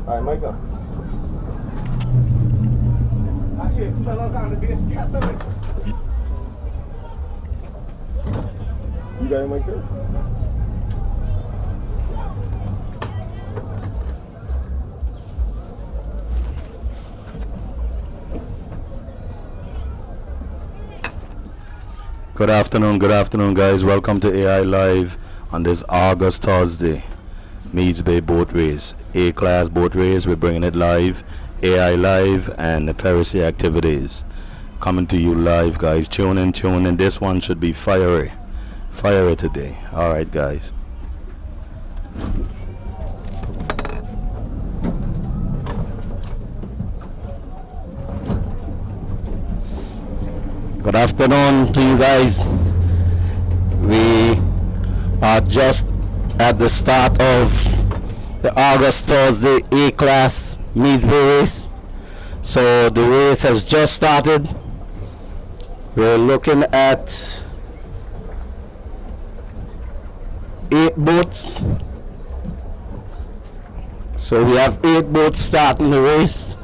All right, Micah. I see fellas on the base scattering. You got it, Micah? Good afternoon, guys. Welcome to AI Live on this August Thursday. Meads Bay boat race, A-class boat race. We're bringing it live, AI Live, and the piracy activities coming to you live, guys. Tune in. This one should be fiery today. All right, guys. Good afternoon to you guys. We are just at the start of the August Thursday A-class Meads Bay race. So the race has just started. We're looking at 8 boats. So we have 8 boats starting the race.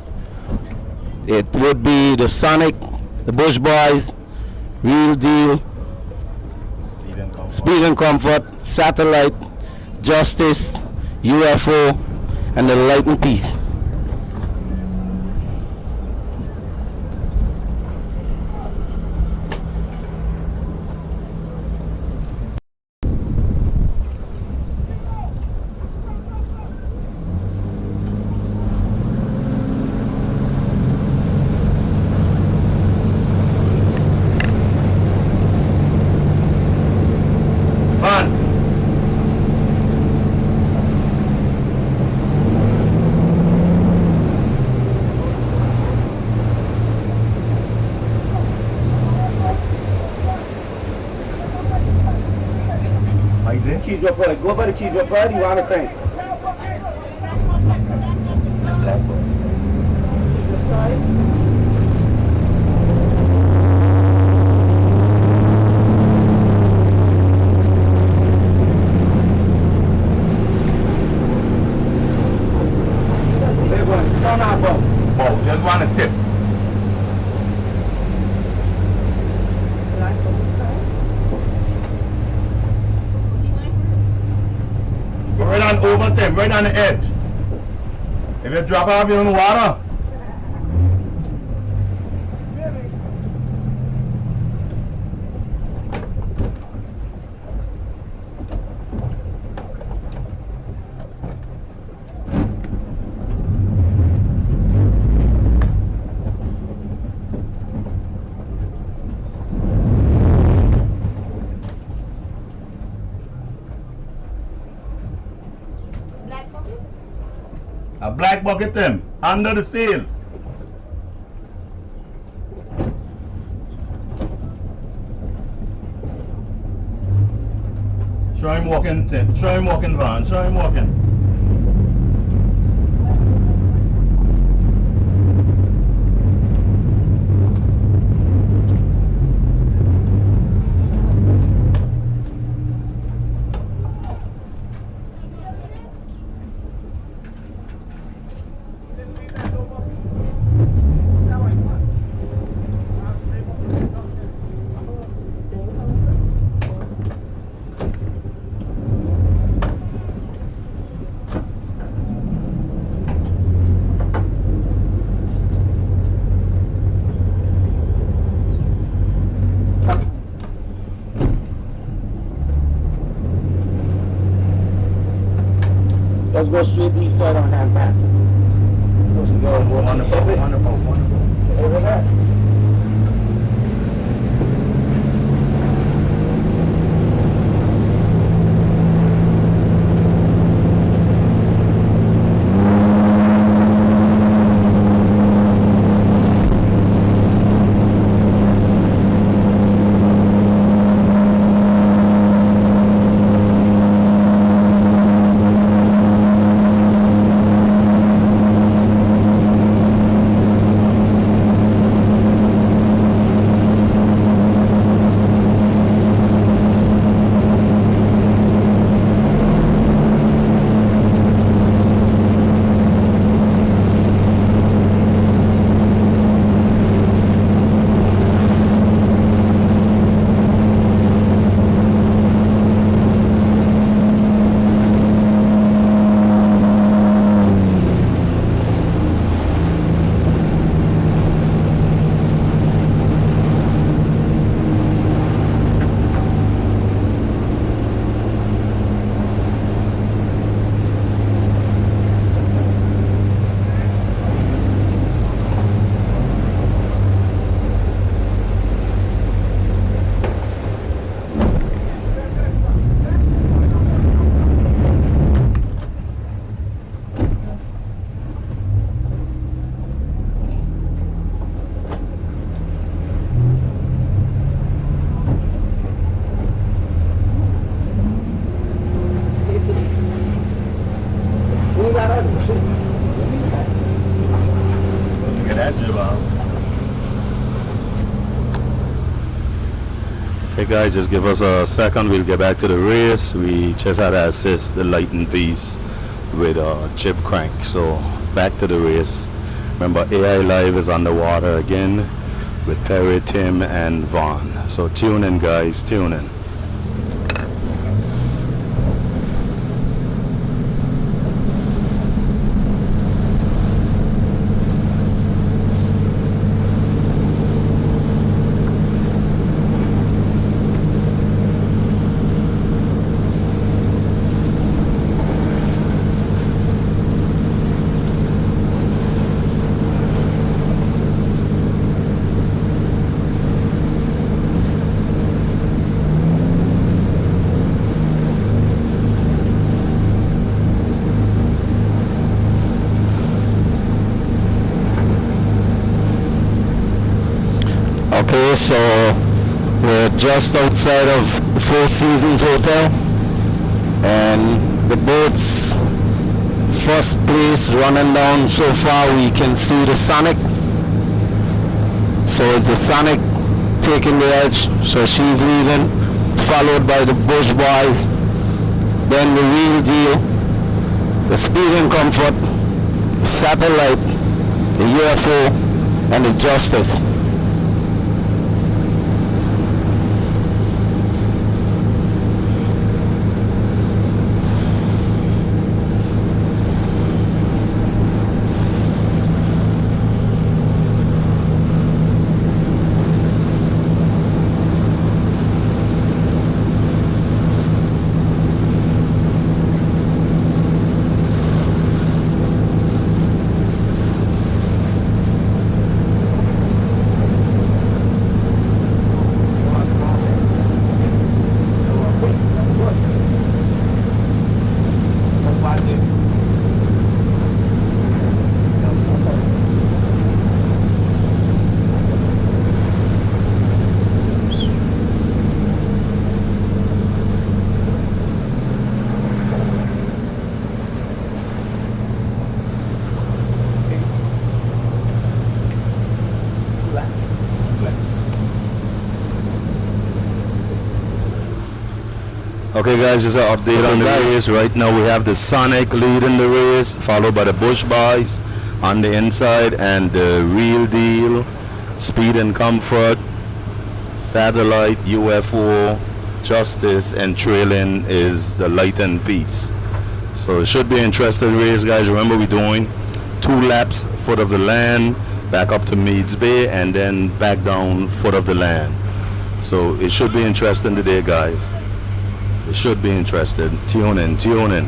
It would be the Sonic, the Bush Boys, Real Deal, Speed and Comfort, Satellite, Justice, UFO, and the Lightning Piece. Key drop right. Go by the key drop right. You want to crank. Oh, just want a tip. Right on over them, right on the edge. If you drop off, you're in the water. A black bucket them under the sail. Show him walking, Tim. Show him walking, Van. Show him walking. Let's go straight east side on hand passing. Wonderful. Over there. Hey guys, just give us a second. We'll get back to the race. We just had to assist the lighting piece with a chip crank. So back to the race. Remember, AI Live is underwater again with Perry, Tim, and Vaughn. So tune in, guys. Tune in. Okay, so we're just outside of the Four Seasons Hotel, and the boat's first place running down. So far we can see the Sonic, so it's the Sonic taking the edge, so she's leading, followed by the Bush Boys, then the Real Deal, the Speed and Comfort, the Satellite, the UFO, and the Justice. Okay guys, just an update on the race. Right now we have the Sonic leading the race, followed by the Bush Boys on the inside, and the Real Deal, Speed and Comfort, Satellite, UFO, Justice, and trailing is the Lighten Piece. So it should be an interesting race, guys. Remember, we're doing 2 laps foot of the land, back up to Meads Bay, and then back down foot of the land. So it should be interesting today, guys. It should be interesting. Tune in, tune in.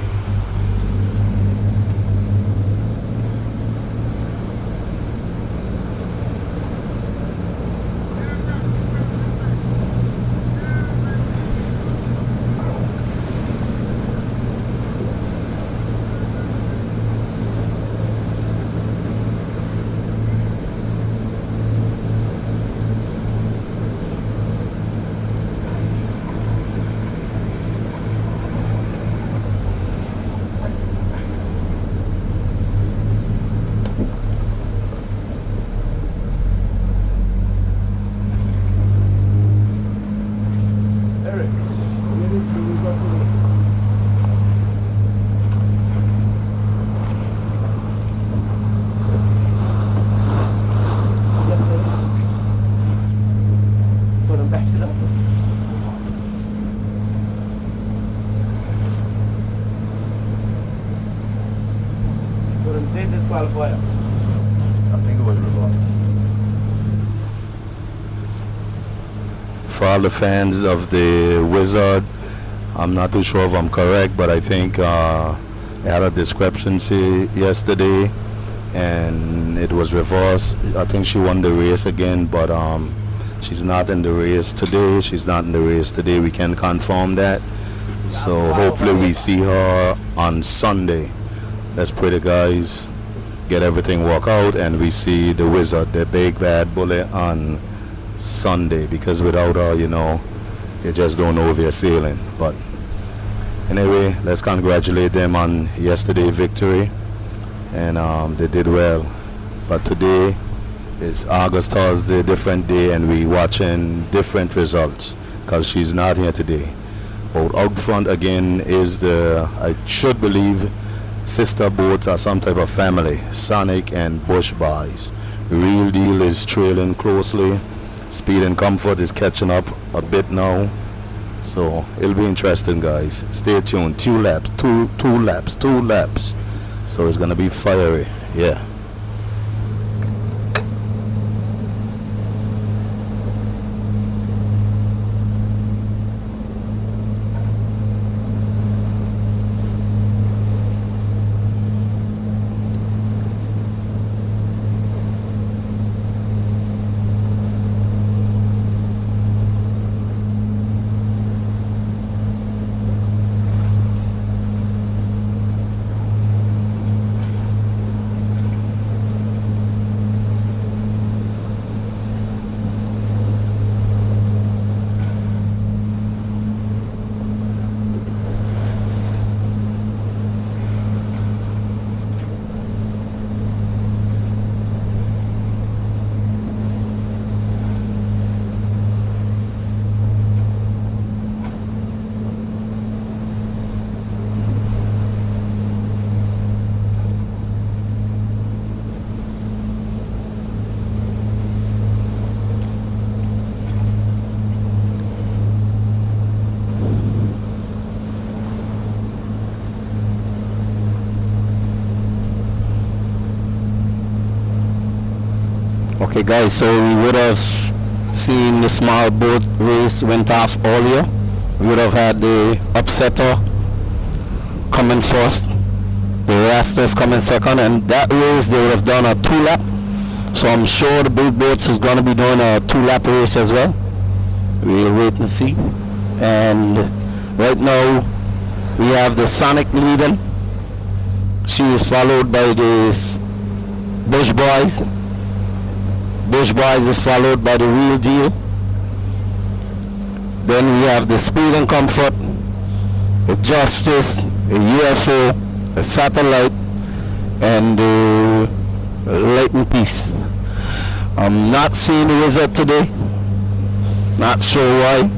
I think it was reversed. For all the fans of the Wizard, I'm not too sure if I'm correct, but I think they had a discrepancy yesterday and it was reversed. I think she won the race again, but she's not in the race today. She's not in the race today. We can confirm that. So hopefully we see her on Sunday. Let's pray the guys get everything work out and we see the Wizard, the big bad bullet, on Sunday, because without her, you know, you just don't know if you're sailing. But anyway, let's congratulate them on yesterday's victory, and they did well. But today is August Thursday, different day, and we watching different results. because she's not here today. But out front again is the, I should believe, sister boats are some type of family, Sonic and Bush Boys. Real Deal is trailing closely. Speed and Comfort is catching up a bit now. So it'll be interesting, guys. Stay tuned. Two laps. So it's gonna be fiery. Yeah. Okay guys, so we would have seen the small boat race went off earlier. We would have had the upsetter coming first, the rasters coming second, and that race they would have done a 2-lap. So I'm sure the big boats is going to be doing a 2-lap race as well. We'll wait and see. And right now we have the Sonic leading. She is followed by the Bush Boys. Bush Boys is followed by the Real Deal. Then we have the Speed and Comfort, the Justice, the UFO, the Satellite, and the Light and Peace. I'm not seeing the Wizard today. Not sure why.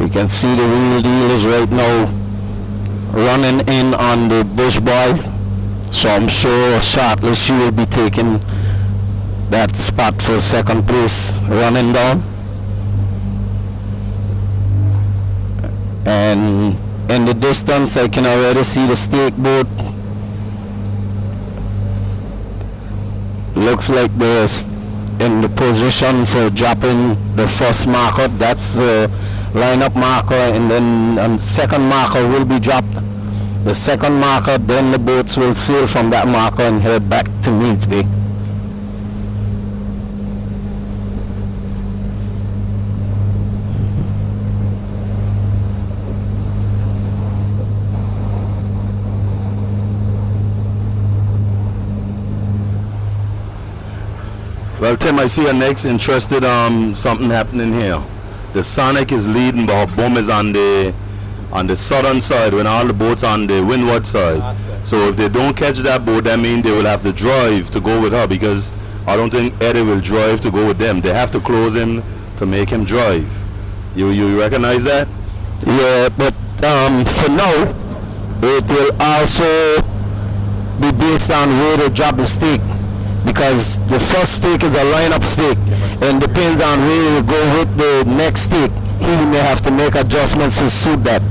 You can see the Real Deal is right now running in on the Bush Boys, so I'm sure shortly she will be taking that spot for second place, running down. And in the distance I can already see the stake boat. Looks like they're in the position for dropping the first marker. That's the lineup marker, and then second marker will be dropped. The second marker, then the boats will sail from that marker and head back to Meads Bay. Well, Tim, I see a next interested something happening here. The Sonic is leading, but her boom is on the southern side when all the boats on the windward side. So if they don't catch that boat, that means they will have to drive to go with her, because I don't think Eddie will drive to go with them. They have to close him to make him drive. You recognize that? Yeah, but for now, it will also be based on where they drop the stake, because the first stake is a lineup stake, and depends on where you go with the next stake. He may have to make adjustments to suit that,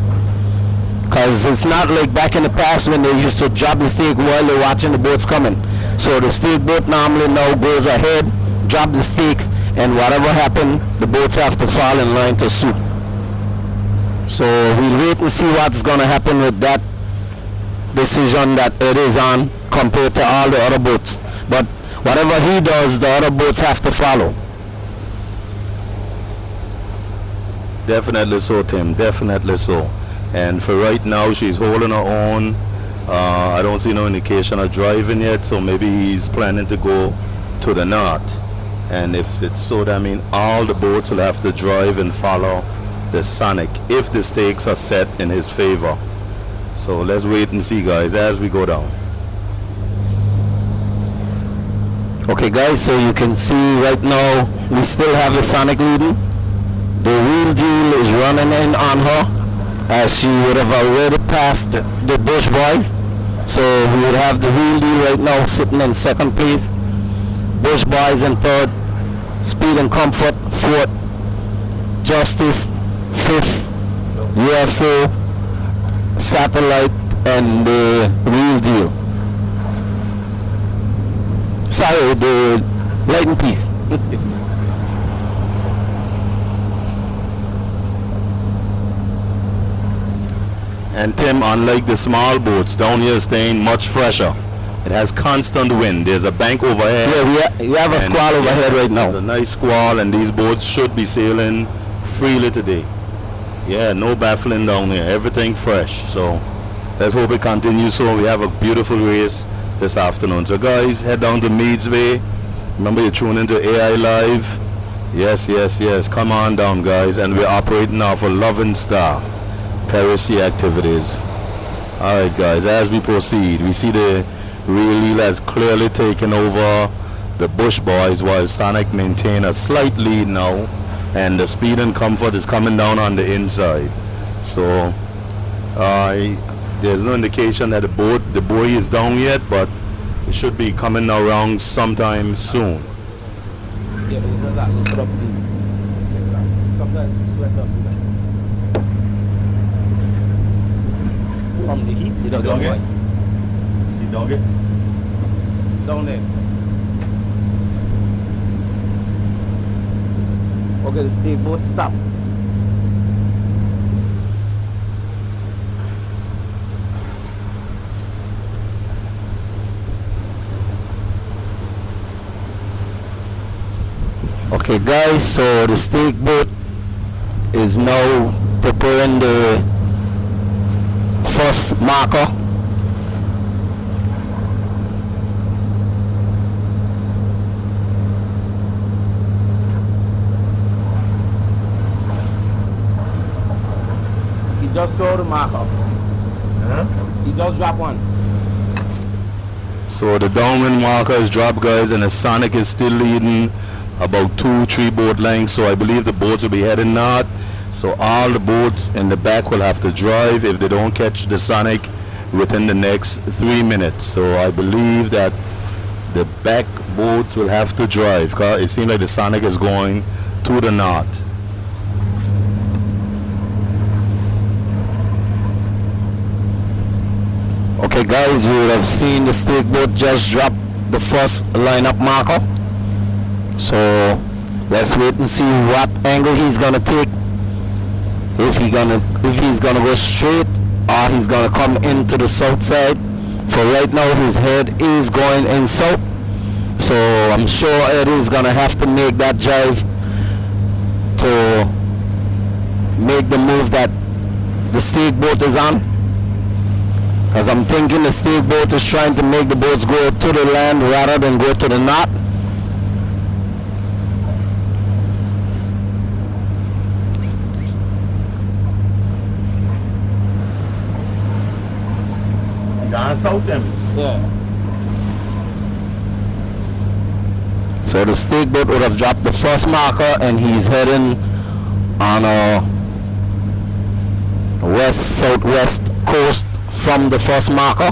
because it's not like back in the past when they used to drop the stake while they're watching the boats coming. So the stake boat normally now goes ahead, drop the stakes, and whatever happened, the boats have to fall in line to suit. So we'll wait and see what's going to happen with that decision that it is on compared to all the other boats. But whatever he does, the other boats have to follow. Definitely so, Tim. Definitely so. And for right now, she's holding her own. I don't see no indication of driving yet, so maybe he's planning to go to the north. And if it's so, that means all the boats will have to drive and follow the Sonic if the stakes are set in his favor. So let's wait and see, guys, as we go down. Okay guys, so you can see right now we still have the Sonic leading. The wheel deal is running in on her as she would have already passed the Bush Boys. So we would have the wheel deal right now sitting in second place, Bush Boys in third, Speed and Comfort fourth, Justice fifth, UFO, Satellite, and the wheel deal. Sorry, the lighting piece. And Tim, unlike the small boats, down here is staying much fresher. It has constant wind. There's a bank overhead. Yeah, we have a and squall overhead right now. There's a nice squall, and these boats should be sailing freely today. Yeah, no baffling down here. Everything fresh. So let's hope it continues so we have a beautiful race this afternoon. So guys, head down to Meads Bay. Remember, you're tuning into AI Live. Yes, yes, yes. Come on down, guys. And we're operating off a Loving Star Piracy activities. Alright guys, as we proceed, we see the real deal has clearly taken over the Bush Boys while Sonic maintain a slight lead now, and the Speed and Comfort is coming down on the inside. So there's no indication that the buoy is down yet, but it should be coming around sometime soon. Yeah, because that lifted up. Sometimes sweat up. From the heat, Is he dog it? Is he dog it? down there. Okay, the stay boat stop. Okay guys, so the stake boat is now preparing the first marker. He just throw the marker. Huh? He just drop one. So the downwind marker is dropped, guys, and the Sonic is still leading about 2-3 boat lengths. So I believe the boats will be heading north. So all the boats in the back will have to drive if they don't catch the Sonic within the next 3 minutes. So I believe that the back boats will have to drive, because it seems like the Sonic is going to the north. Okay guys, you would have seen the stake boat just drop the first lineup marker. So let's wait and see what angle he's gonna take. If he's gonna go straight or he's gonna come into the south side. For right now his head is going in south. So I'm sure Eddie is gonna have to make that drive to make the move that the stake boat is on. Because I'm thinking the stake boat is trying to make the boats go to the land rather than go to the north. Down south them. Yeah. So the stake boat would have dropped the first marker and he's heading on a west-southwest coast from the first marker,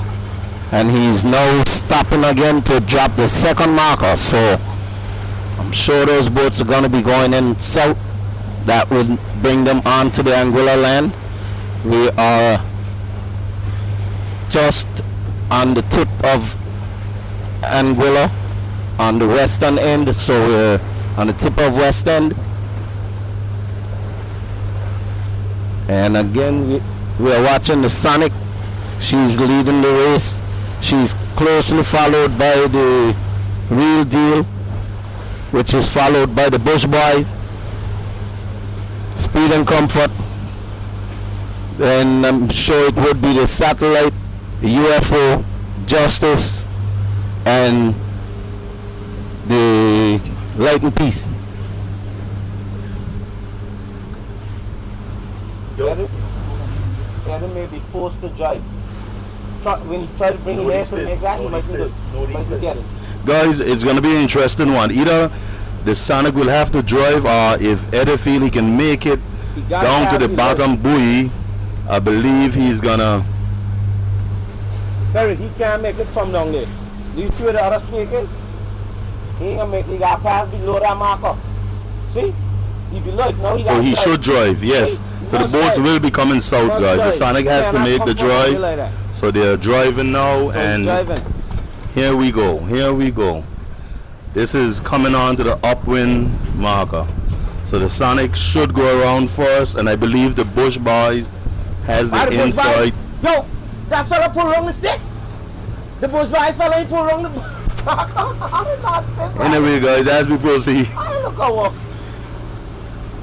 and he's now stopping again to drop the second marker. So I'm sure those boats are going to be going in south. That would bring them onto the Anguilla land. We are just on the tip of Anguilla on the western end, so we're on the tip of west end. And again we are watching the Sonic. She's leading the race. She's closely followed by the Real Deal, which is followed by the Bush Boys, Speed and Comfort. Then I'm sure it would be the Satellite, the UFO, Justice, and the lighten piece. Adam may be forced to drive. When he tried to bring it here from like that, he mustn't get it. Guys, it's gonna be an interesting one. Either the Sonic will have to drive, or if Eddie feel he can make it down to the bottom buoy, I believe he's gonna. Barry, he can't make it from down there. Do you see where the other snake is? He ain't gonna make it. He got pass below that marker. See? He below it. Now he So he should drive, yes. So the boats will be coming south, guys. The Sonic has to make the drive. So they're driving now, and here we go. Here we go. This is coming on to the upwind marker. So the Sonic should go around first, and I believe the Bush Boys has the inside. Yo, that fella pulled wrong the stick. The Bush Boys fella ain't pulled wrong the. Anyway, guys, as we proceed. Look how.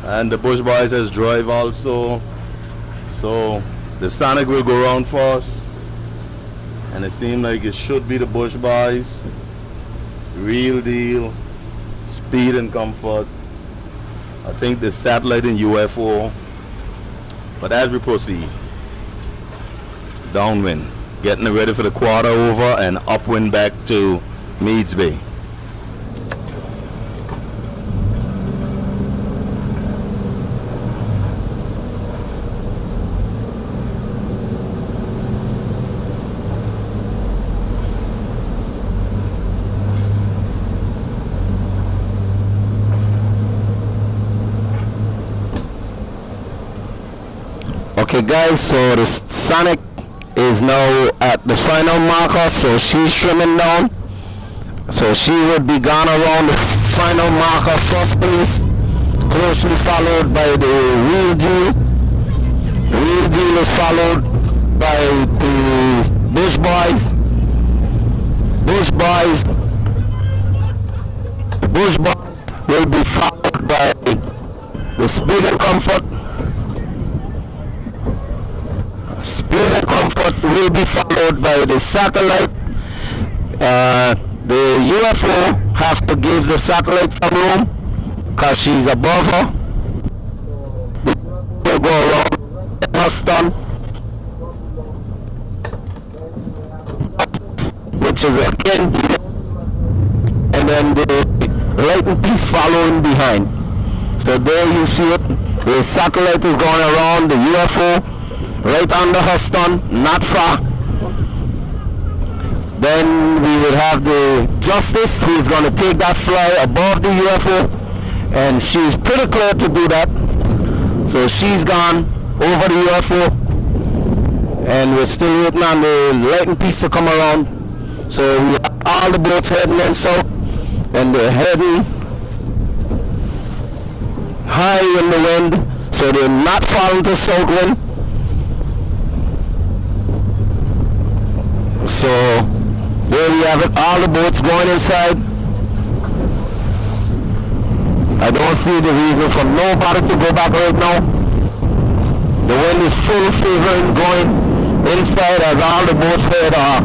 And the Bush Boys has drive also. So the Sonic will go around first. And it seems like it should be the Bush Boys. Real deal. Speed and comfort. I think the satellite and UFO. But as we proceed, downwind, getting ready for the quarter over, and upwind back to Meads Bay. Okay guys, so the Sonic is now at the final marker, so she's trimming down. So she would be gone around the final marker first place, closely followed by the Real Deal. Real Deal is followed by the Bush Boys. Bush Boys. The Bush Boys will be followed by the Speed and Comfort. Speed and Comfort will be followed by the Satellite. The UFO have to give the Satellite some room because she's above her. We'll go around Houston, which is again, and then the lighting piece following behind. So there you see it. The Satellite is going around the UFO. Right under Houston, not far. Then we will have the Justice, who is going to take that fly above the UFO, and she's pretty clear to do that. So she's gone over the UFO, and we're still waiting on the lighting piece to come around. So we have all the boats heading in south, and they're heading high in the wind, so they're not falling to south wind. So there we have it, all the boats going inside. I don't see the reason for nobody to go back right now. The wind is full favoring going inside, as all the boats head are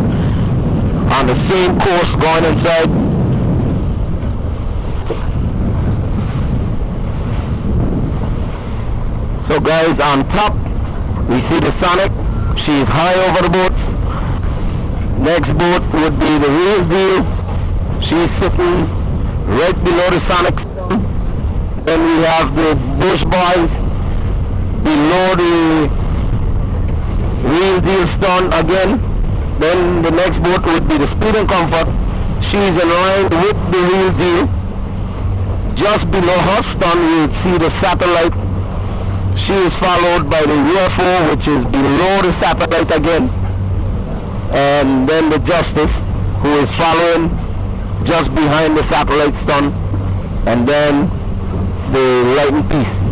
on the same course going inside. So guys, on top we see the Sonic. She's high over the boats. Next boat would be the Real Deal. She's sitting right below the Sonic. Then we have the Bush Boys below the Real Deal stern again. Then the next boat would be the Speed and Comfort. She's in line with the Real Deal. Just below her stern you would see the Satellite. She is followed by the UFO, which is below the Satellite again. And then the Justice, who is following just behind the Satellite stern, and then the lighting piece.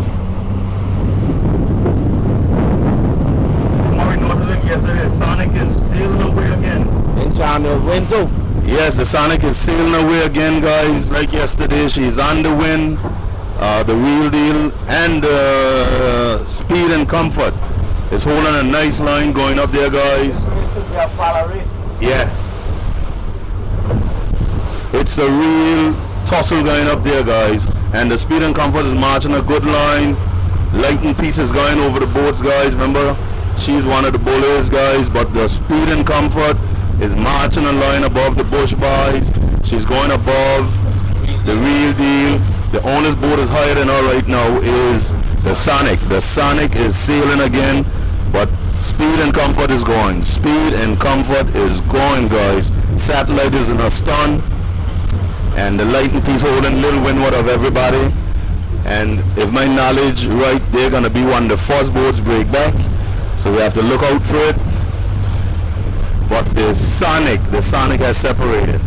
Yesterday, Sonic is sailing away again. And Sean will win too. Yes, the Sonic is sailing away again, guys. Like yesterday, she's on the wind. The Real Deal and Speed and Comfort is holding a nice line going up there, guys. Yeah. It's a real tussle going up there, guys. And the Speed and Comfort is marching a good line. Lighting pieces going over the boats, guys. Remember, she's one of the bullies, guys. But the Speed and Comfort is marching a line above the bush bars. She's going above the Real Deal. The owner's boat is higher than her right now is the Sonic. The Sonic is sailing again, but Speed and Comfort is going. Speed and Comfort is going, guys. Satellite is in her stern, and the lighting piece holding little windward of everybody. And if my knowledge right, they're gonna be one of the first boats break back, so we have to look out for it. But the Sonic has separated.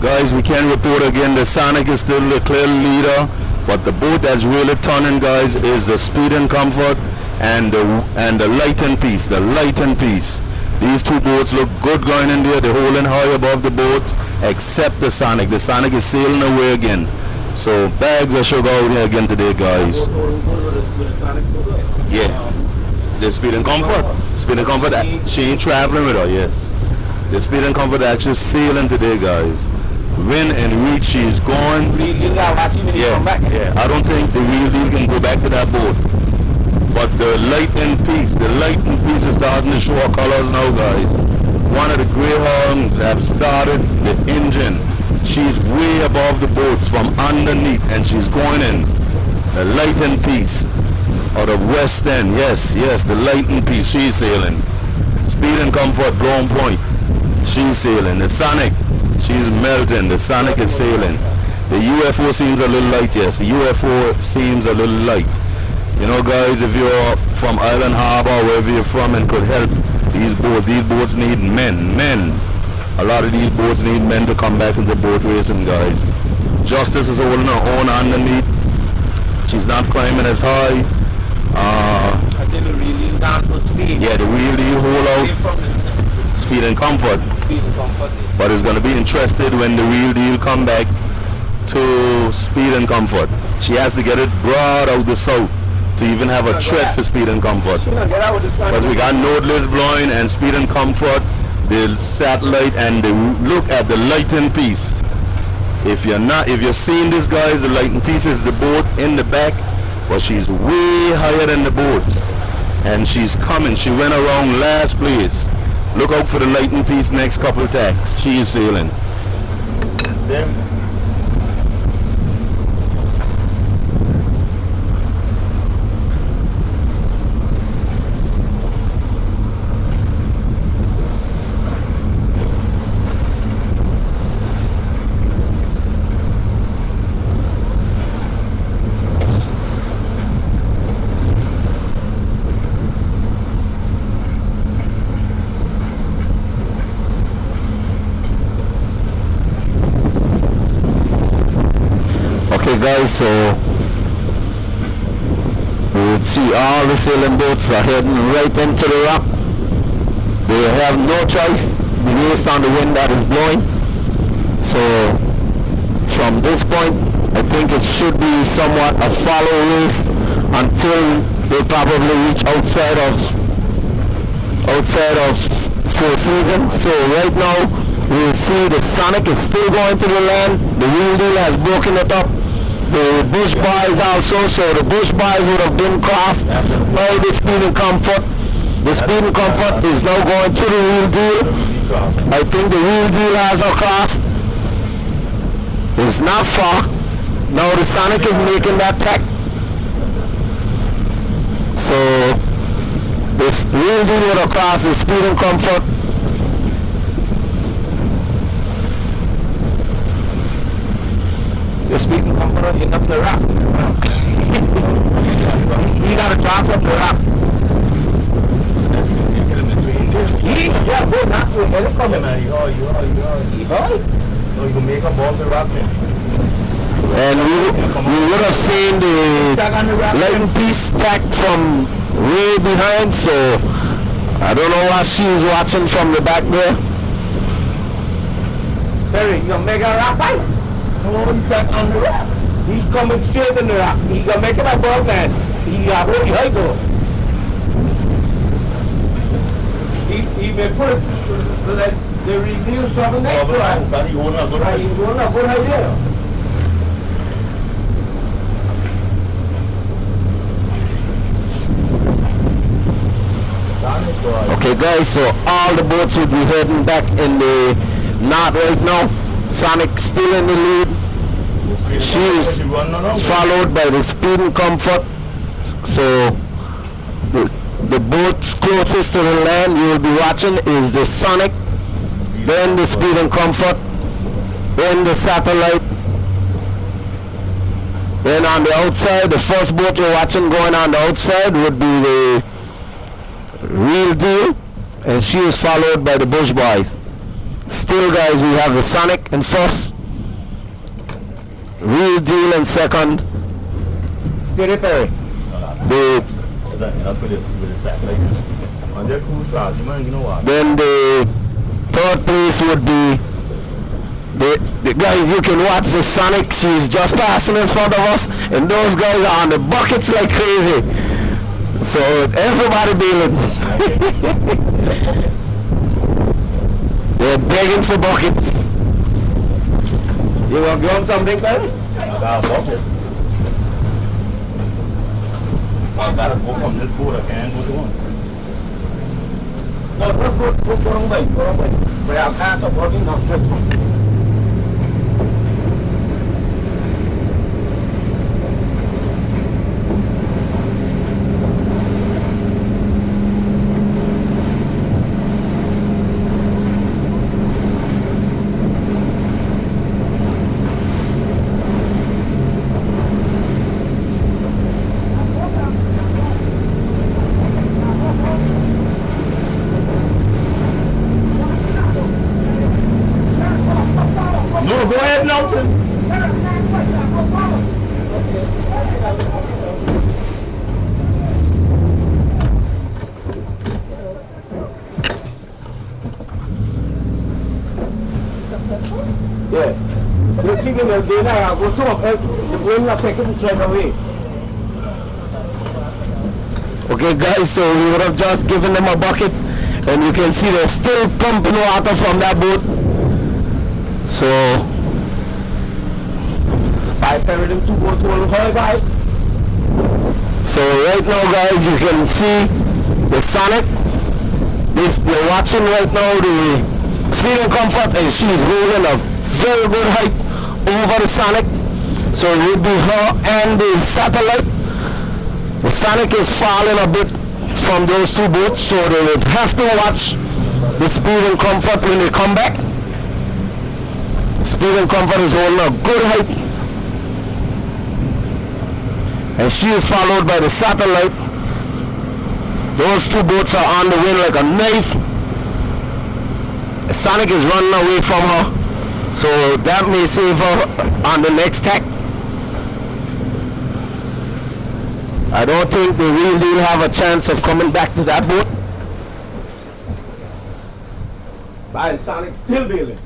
Guys, we can report again, the Sonic is still the clear leader, but the boat that's really turning, guys, is the Speed and Comfort and the Lighten Piece. The Lighten Piece. These two boats look good going in there. They're holding high above the boat, except the Sonic. The Sonic is sailing away again. So bags of sugar out here again today, guys. Yeah. The Speed and Comfort. Speed and Comfort. She ain't traveling with her. Yes. The Speed and Comfort actually sailing today, guys. Wind and reach, she's going. Yeah. I don't think the Real Deal can go back to that boat. But the Lighten Piece is starting to show her colors now, guys. One of the Greyhounds have started the engine. She's way above the boats from underneath, and she's going in. The Lighten Piece out of West End. Yes, the Lighten Piece, she's sailing. Speed and Comfort, Blown Point, she's sailing. The Sonic, she's melting. The Sonic is sailing. The UFO seems a little light, yes. The UFO seems a little light. You know, guys, if you're from Island Harbor, wherever you're from, and could help, these boats need men. A lot of these boats need men to come back into boat racing, guys. Justice is holding her own underneath. She's not climbing as high. I think the Real Deal down for Speed. Yeah, the Real Deal hold out. Speed and Comfort. But it's going to be interested when the Real Deal come back to Speed and Comfort. She has to get it broad out the south to even have a threat for Speed and Comfort. Because we got Nodeless blowing and Speed and Comfort, the Satellite, and look at the Lighten Piece. If you're seeing this, guys, the Lighten Piece is the boat in the back, but she's way higher than the boats. And she's coming. She went around last place. Look out for the Lighten Piece next couple of tacks. She is sailing. Guys, so we would see all the sailing boats are heading right into the rock. They have no choice based on the wind that is blowing. So from this point, I think it should be somewhat a follow race until they probably reach outside of Four Seasons. So right now we will see the Sonic is still going to the land. The Real Deal has broken it up. The bush bars also, so the bush bars would have been crossed by the Speed and Comfort. The Speed and Comfort is now going to the Real Deal. I think the Real Deal has her crossed. It's not far. Now the Sonic is making that tack. So this Real Deal would have crossed the Speed and Comfort. the speed and comfort in up the rock. He got to drop up the rock. Yeah, go not to helicopter. He hurry. So you can make a ball to rock him. And we would have seen the lighting piece stacked from way behind, so I don't know what she's watching from the back there. Perry, you gonna make a rock bite? No, he tack on the rock. He coming straight in the rock. He gonna make it above man. He got hold the height though. He may put it so that they reveal trouble next to him. But he won't have good Right, height. he's going a good idea. Okay guys, so all the boats will be heading back in the knot right now. Sonic still in the lead. She is followed by the Speed and Comfort. So the boats closest to the land you will be watching is the Sonic, then the Speed and Comfort, then the Satellite. Then on the outside, the first boat you're watching going on the outside would be the Real Deal, and she is followed by the Bush Boys. Still guys, we have the Sonic in first, Real Deal in second, Steady Perry. the With the satellite. On their cruise class, you know what? then the third place would be the guys. You can watch the Sonic, she's just passing in front of us, and those guys are on the buckets like crazy. So everybody dealing. They're begging for buckets. You gonna give him something, Perry? I got a bucket. I gotta go from this boat, I can't go to one. No, let's go wrong way, go wrong way. But I'll pass up working on trip. No, go ahead now. Yeah. This thing will be now. Go to him. The wind will take him straight away. Okay guys, so we would have just given them a bucket, and you can see they're still pumping water from that boat. So By Perry, them two boats will hurry by. So right now guys, you can see the Sonic. You're watching right now the Speed and Comfort, and she's rolling a very good height over the Sonic. So it would be her and the Satellite. The Sonic is falling a bit from those two boats, so they would have to watch the Speed and Comfort when they come back. Speed and Comfort is holding a good height, and she is followed by the Satellite. Those two boats are on the wind like a knife. The Sonic is running away from her, so that may save her on the next tack. I don't think they really have a chance of coming back to that boat. By Sonic still dealing.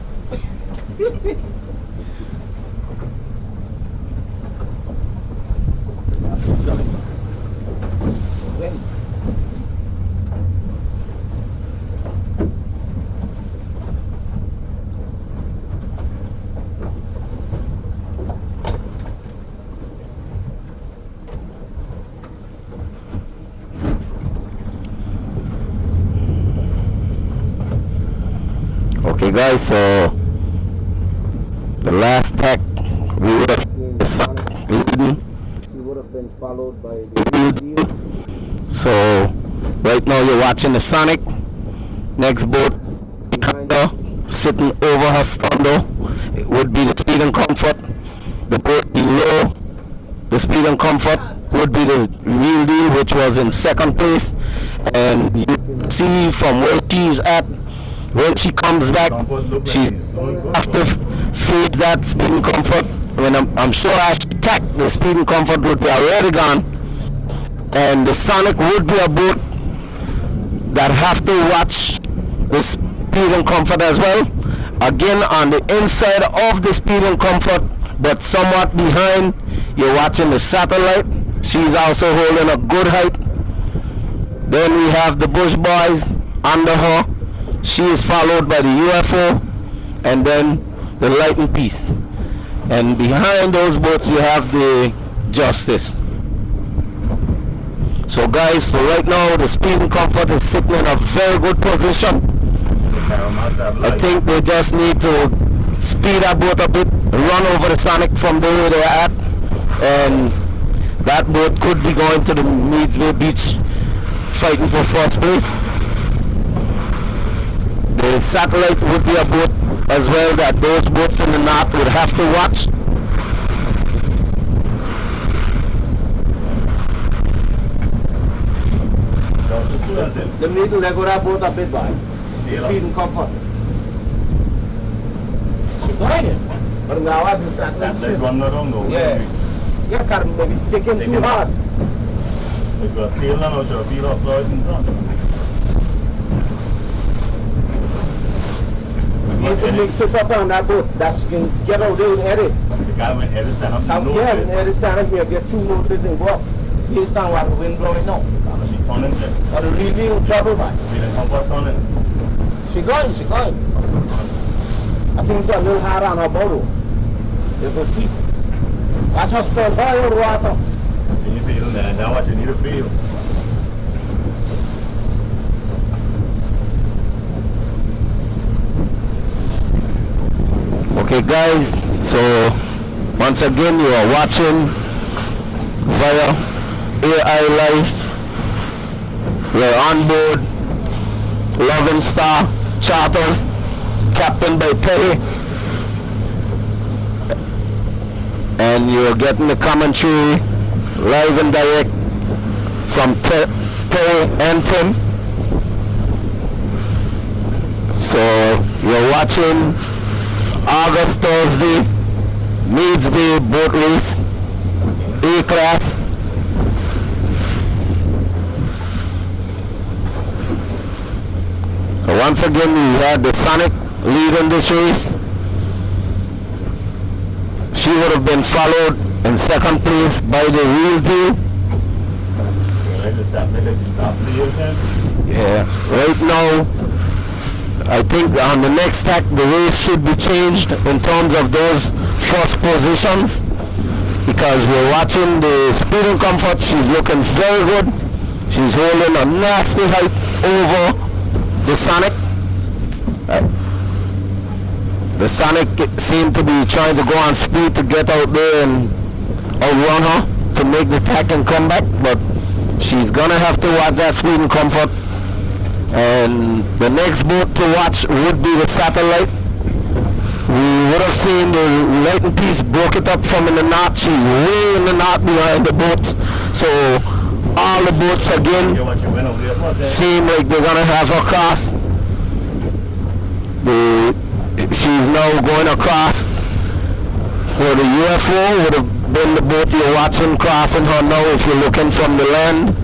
Okay guys, so the last tack we would have seen the Sonic leading. He would have been followed by the So right now you're watching the Sonic. Next boat behind her, sitting over her stern door, it would be the Speed and Comfort. The boat below the Speed and Comfort would be the Real Deal, which was in second place. And you can see from where she's at, when she comes back, she's after fades that Speed and Comfort. When I'm sure as she tacked, the Speed and Comfort would be already gone. And the Sonic would be a boat that have to watch the Speed and Comfort as well. Again, on the inside of the Speed and Comfort, but somewhat behind, you're watching the Satellite. She's also holding a good height. Then we have the Bush Boys under her. She is followed by the UFO, and then the Lightning Piece. And behind those boats, you have the Justice. So guys, for right now, the Speed and Comfort is sitting in a very good position. I think they just need to speed that boat a bit, run over the Sonic from the way they're at, and that boat could be going to the Meads Bay Beach fighting for first place. The Satellite would be a boat as well that those boats in the north would have to watch. The middle they go that boat a bit by. Speed and Comfort. She's going in. But now I just That's one not on though. Yeah. Yeah, Karen, maybe sticking too hard. If you're sailing or you're feel off side and turn. You have to mix it up on that boat that you can get out there and edit. The guy went head stand up. Yeah, and edit stand up here, get 2 motors and go up. Here's down while the wind blowing now. She turning there. Or the real deal trouble, man. Speed and Comfort turning. She going. I think it's a little hard on her boat. Little feet. Watch her step by over water. So you feel that. Now what you need to feel. Okay guys, so once again you are watching via AI Live. We're on board Loving Star Charters, captained by Perry, and you're getting the commentary live and direct from Perry and Tim. So you're watching August Thursday, Meads Bay boat race, A-class. So once again, we had the Sonic leading this race. She would have been followed in second place by the Real Deal. Like the Saturday that you stop seeing him. Yeah, right now, I think on the next tack, the race should be changed in terms of those first positions, because we're watching the Speed and Comfort. She's looking very good. She's holding a nasty height over the Sonic. The Sonic seemed to be trying to go on speed to get out there and outrun her to make the tack and come back, but she's gonna have to watch that Speed and Comfort. And the next boat to watch would be the Satellite. We would have seen the Lightning Piece broke it up from in the north. She's way in the north behind the boats. So all the boats again seem like they're gonna have her cross. She's now going across. So the UFO would have been the boat you're watching crossing her now if you're looking from the land.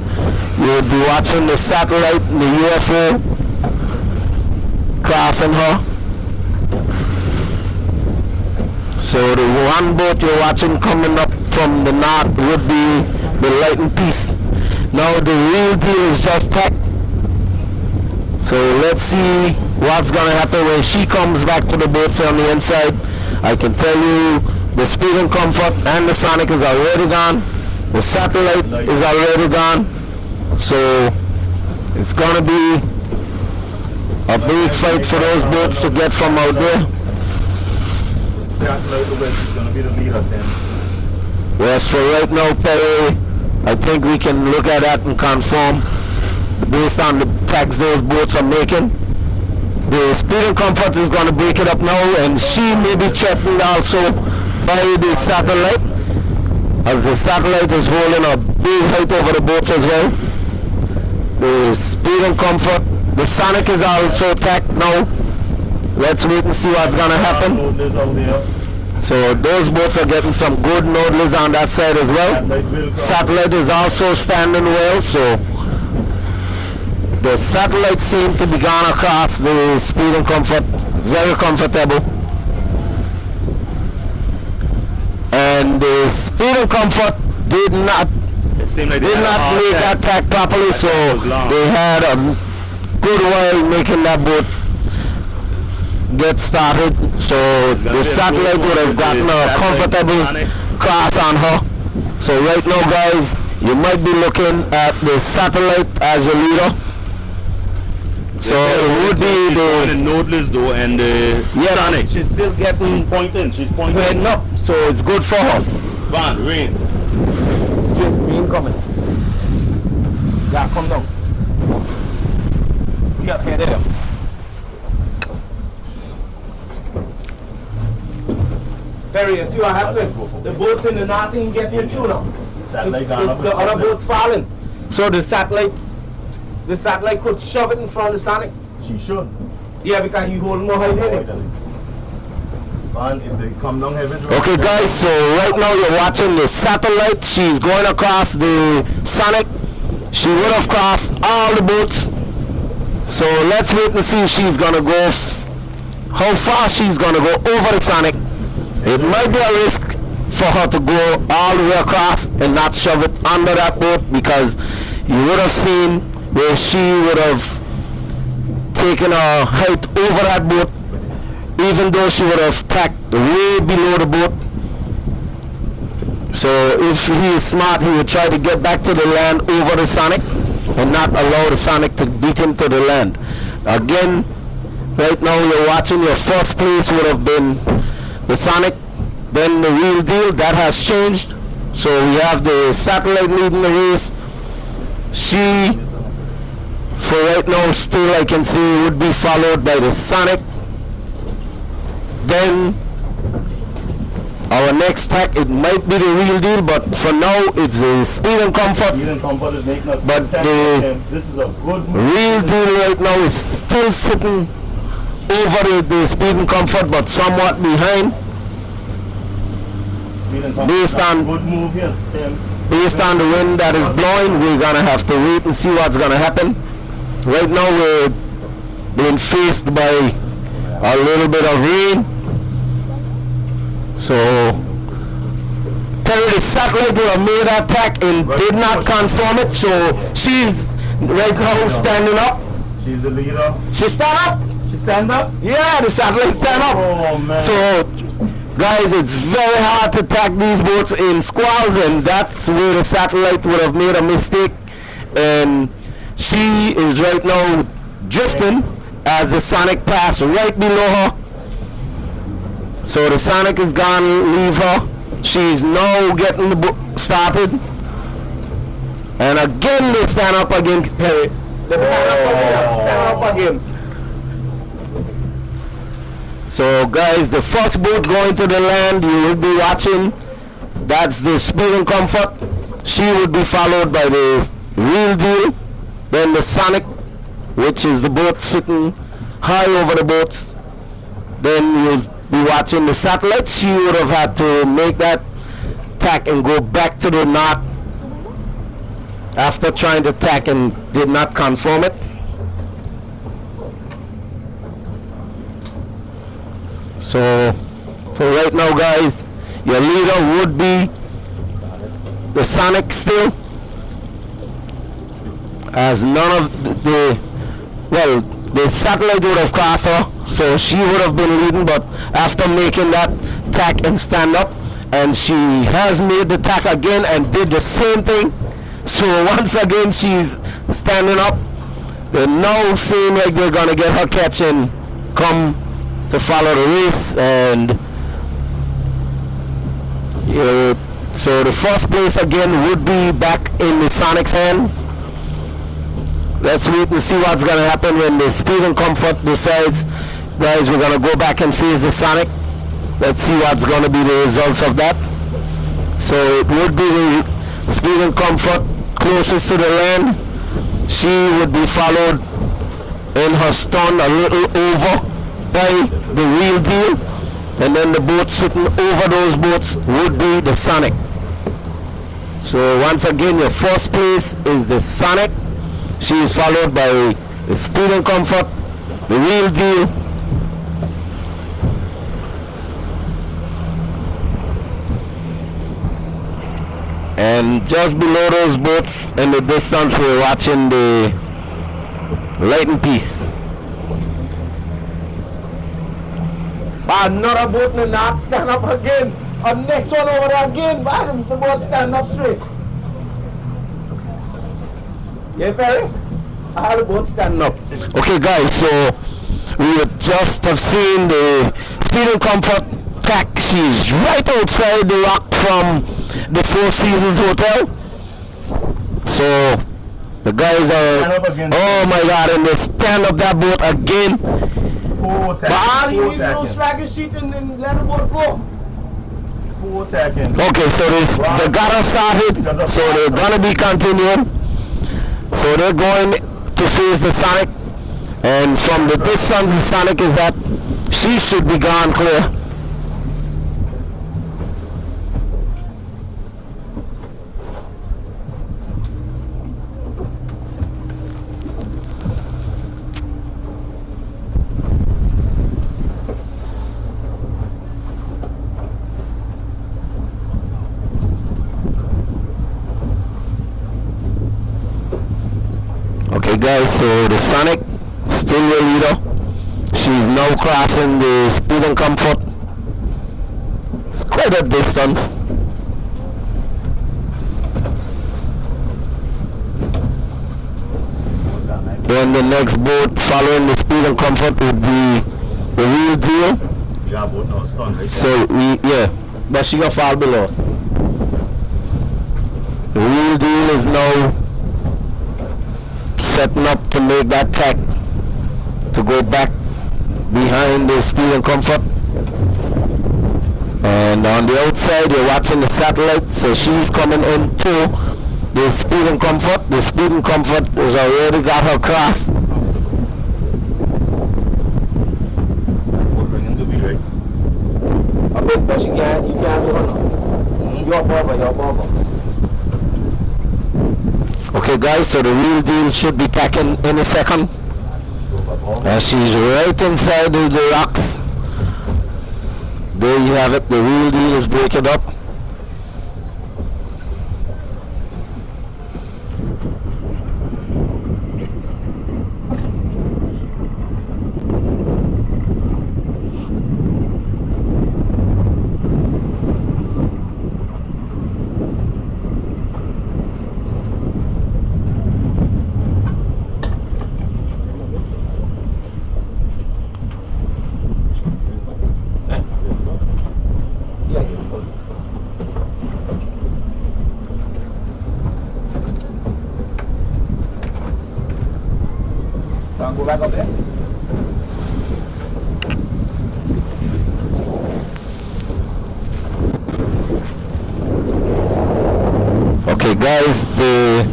You would be watching the Satellite and the UFO crossing her. So the one boat you're watching coming up from the north would be the Lightning Piece. Now the Real Deal is just tacked. So let's see what's gonna happen when she comes back to the boats on the inside. I can tell you the Speed and Comfort and the Sonic is already gone. The Satellite is already gone. So it's gonna be a big fight for those boats to get from out there. The Satellite is going to be the leader then. Yes, for right now, Perry, I think we can look at that and confirm based on the tags those boats are making. The Speed and Comfort is going to break it up now, and she may be threatened also by the satellite, as the satellite is holding a big height over the boats as well. The speed and comfort. The Sonic is also tacked now. Let's wait and see what's gonna happen. So those boats are getting some good nodeless on that side as well. Satellite is also standing well, so the satellite seemed to be gone across the speed and comfort, very comfortable. And the speed and comfort did not make that tack properly, so they had a good while making that boat get started. So the satellite would have gotten a comfortable cross on her. So right now, guys, you might be looking at the satellite as your leader. So it would be the nodeless though, and the Sonic. She's still getting Pointing. She's pointing up, so it's good for her. Van, rain. Rain coming. Yeah, come down. See up here, there. Perry, you see what happened? The boats in the north ain't getting through now. The other boats falling. So the satellite could shove it in front of the Sonic. She should. Yeah, because he hold more height in it. Man, if they come down heaven. Okay, guys, so right now you're watching the satellite. She's going across the Sonic. She would have crossed all the boats. So let's wait and see if she's gonna go, how far she's gonna go over the Sonic. It might be a risk for her to go all the way across and not shove it under that boat, because you would have seen where she would have taken her height over that boat, even though she would have tacked way below the boat. So if he is smart, he would try to get back to the land over the Sonic and not allow the Sonic to beat him to the land. Again, right now you're watching, your first place would have been the Sonic, then the Real Deal. That has changed. So we have the satellite leading the race. She, for right now, still I can see would be followed by the Sonic. Then our next tack, it might be the Real Deal, but for now it's the Speed and Comfort. Speed and Comfort is making a But the this is a good move. Real Deal right now is still sitting over the Speed and Comfort, but somewhat behind. Speed and Comfort. Based on- Good move here, Tim. Based on the wind that is blowing, we're gonna have to wait and see what's gonna happen. Right now we're being faced by a little bit of rain. So Terry, the satellite would have made that attack and did not confirm it. So she's right now standing up. She's the leader. She stand up. She stand up? Yeah, the satellite stand up. Oh, man. So guys, it's very hard to tack these boats in squalls, and that's where the satellite would have made a mistake. And she is right now drifting as the Sonic passed right below her. So the Sonic is gone, leave her. She's now getting the boat started. And again they stand up again, Perry. They stand up again. So guys, the first boat going to the land, you will be watching. That's the Speed and Comfort. She would be followed by the Real Deal. Then the Sonic, which is the boat sitting high over the boats. Then you'll be watching the Satellite. She would have had to make that tack and go back to the north after trying to tack and did not confirm it. So for right now, guys, your leader would be the Sonic still, as none of the Satellite would have crossed her, so she would have been leading. But after making that tack and stand up, and she has made the tack again and did the same thing, so once again she's standing up. They're now seeing like they're gonna get her catch and come to follow the race. And so the first place again would be back in the Sonic's hands. Let's wait and see what's gonna happen when the Speed and Comfort decides, guys, we're gonna go back and face the Sonic. Let's see what's going to be the results of that. So it would be the Speed and Comfort closest to the land. She would be followed in her stern a little over by the Real Deal, and then the boat sitting over those boats would be the Sonic. So once again, your first place is the Sonic. She is followed by the Speed and Comfort, the Real Deal, and just below those boats in the distance we're watching the Lighting Piece. Another boat in the north stand up again. And next one over there again. Why the boat stand up straight? Yeah, Perry? All the boats standing up. Okay guys, so we would just have seen the Speed and Comfort tack. She's right outside the rock from the Four Seasons Hotel. So the guys are, oh my god, and they stand up that boat again. But all you need to do is drag your seat and let the boat go. Okay, so they got us started, so they're gonna be continuing. So they're going to face the Sonic, and from the distance the Sonic is at, she should be gone clear. Okay guys, so the Sonic still your leader. She's now crossing the Speed and Comfort. It's quite a distance. Then the next boat following the Speed and Comfort would be the Real Deal. Yeah, boat now stunned, right? So but she gonna fall below us. The Real Deal is now setting up to make that tack to go back behind the Speed and Comfort. And on the outside you're watching the Satellite, so she's coming into the Speed and Comfort. The Speed and Comfort has already got her cross. A bit, but you can't do her now. You're above her. Okay guys, so the Real Deal should be tacking in a second. She's right inside the rocks. There you have it, the Real Deal is breaking up. Go back up there. Okay guys, the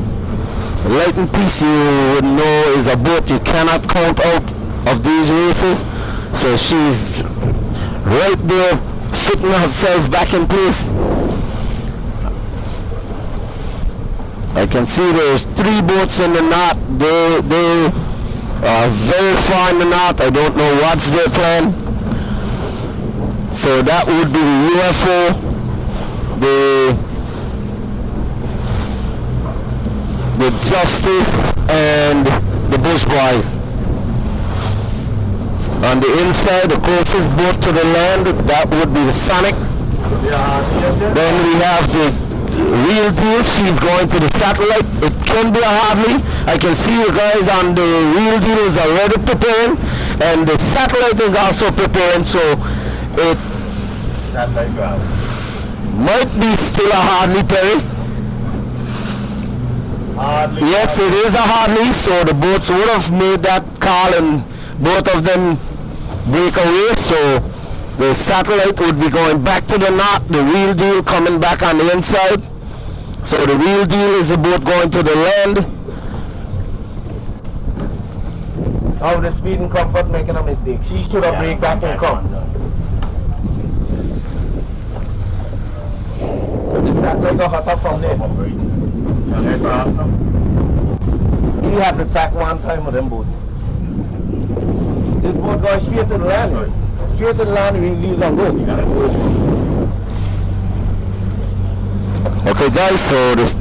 Lighting Piece you would know is a boat you cannot count out of these races. So she's right there fitting herself back in place. I can see there's 3 boats in the knot. They are very far in the north. I don't know what's their plan. So that would be the UFO, the Justice, and the Bush Boys. On the inside, the closest boat to the land, that would be the Sonic. Then we have the Real Deal. She's going to the Satellite. It can be a Harley. I can see you guys on the Real Deal is already preparing, and the Satellite is also preparing, so it might be still a Harley, Perry. Yes, it is a Harley, so the boats would have made that call and both of them break away, so The satellite would be going back to the north, the real deal coming back on the inside. So the real deal is the boat going to the land. Now the speed and comfort making a mistake. She should have break back and come. The satellite got hotter from there. You have to track one time with them boats. This boat going straight to the land. Straight to the land, we leave and go. Okay guys, so this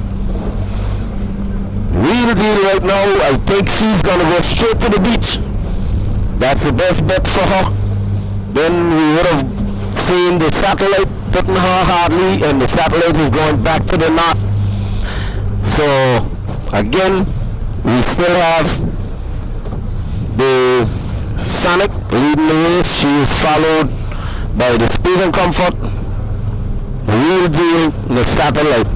real deal right now, I think she's gonna go straight to the beach. That's the best bet for her. Then we would have seen the satellite hitting her hardly, and the satellite is going back to the north. So again, we still have the Sonic leading the race. She is followed by the Speed and Comfort, the Real Deal, and the Satellite.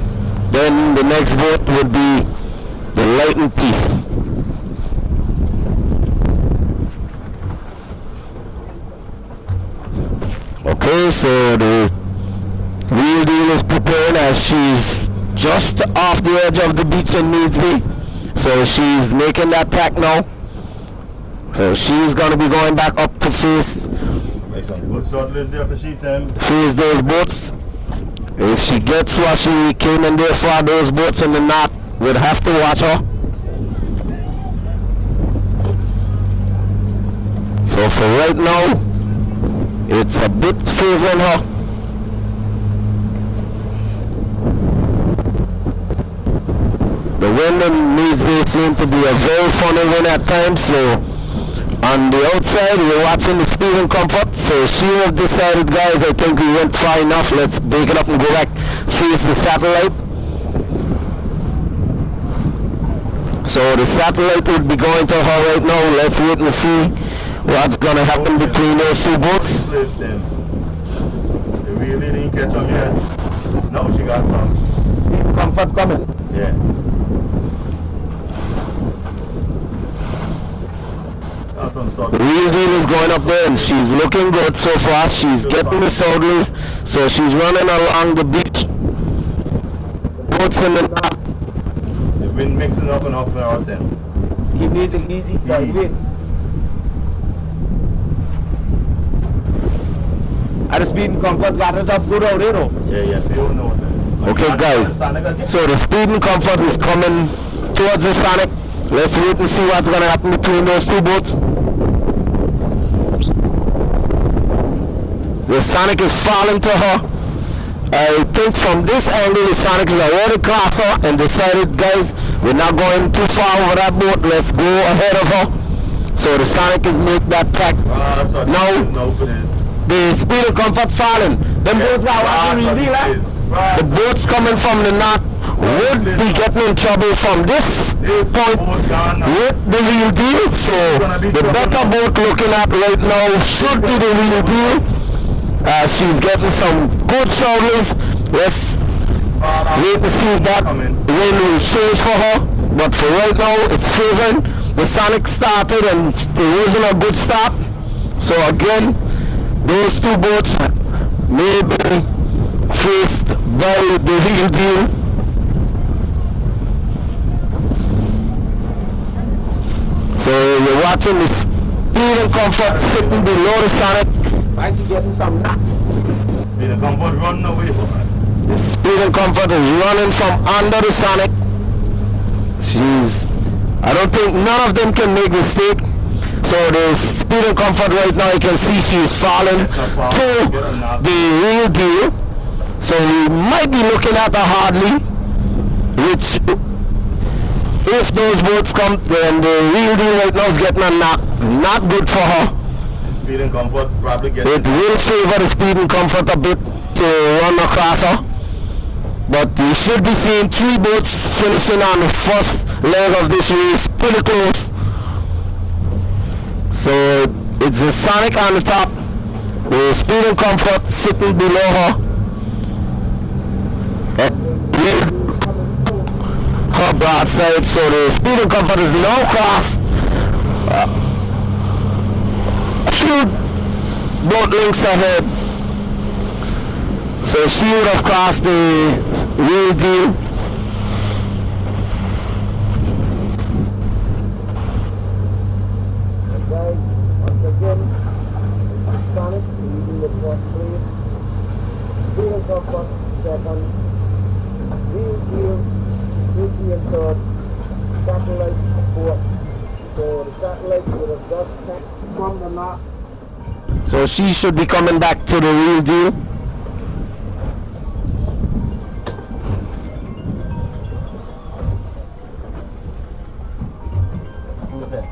Then the next boat would be the Light and Peace. Okay, so the Real Deal is preparing as she's just off the edge of the beach in Needsby. So she's making that tack now. So she's gonna be going back up to face those boats. If she gets what she came in there for, those boats in the north, we'd have to watch her. So for right now, it's a bit favoring her. The wind in Needsby seems to be a very funny wind at times, so on the outside we're watching the Speed and Comfort. So she has decided, guys, I think we went far enough, let's break it up and go back face the satellite. So the satellite would be going to her right now. Let's wait and see what's gonna happen between those two boats. They really didn't catch on yet. No, she got some. Speed and Comfort coming. Yeah. The Real Deal is going up there and she's looking good so far. She's getting the southerlies, so she's running along the beach. Boats in the north. They've been mixing up and off there out there. He made the easy side way. And the Speed and Comfort got it up good out there though. Yeah, they don't know that. Okay guys, so the Speed and Comfort is coming towards the Sonic. Let's wait and see what's going to happen between those two boats. The Sonic is falling to her. I think from this angle the Sonic is already crossed her and decided, guys, we're not going too far over that boat. Let's go ahead of her. So the Sonic is making that tack. Now, the Speed and Comfort falling. Them boats are watching Real Deal, right? The boats coming from the north would be getting in trouble from this point with the Real Deal. So the better boat looking at right now should be the Real Deal. She's getting some good shoulders. Let's wait to see if that wind will change for her. But for right now, it's favoring. The Sonic started and it wasn't a good start. So again, those two boats may be faced by the Real Deal. So you're watching the Speed and Comfort sitting below the Sonic. Why is he getting some knock? Speed and Comfort running away from her. The Speed and Comfort is running from under the Sonic. I don't think none of them can make the mistake. So the Speed and Comfort right now, you can see she is falling to the Real Deal. So we might be looking at her hardly, which if those boats come, then the Real Deal right now is getting a knock. It's not good for her. Speed and Comfort probably get it will favor the Speed and Comfort a bit to run across her. But we should be seeing 3 boats finishing on the first leg of this race, pretty close. So it's the Sonic on the top, the Speed and Comfort sitting below her. Her broadside, so the Speed and Comfort is now crossed. boat links ahead. So she would have crossed the real deal. And guys, once again, Sonic leading the first place. Freedom Comfort second. Real deal, Ricky and third. Satellite fourth. So the satellite would have just come from the north. So she should be coming back to the real deal. Who's that?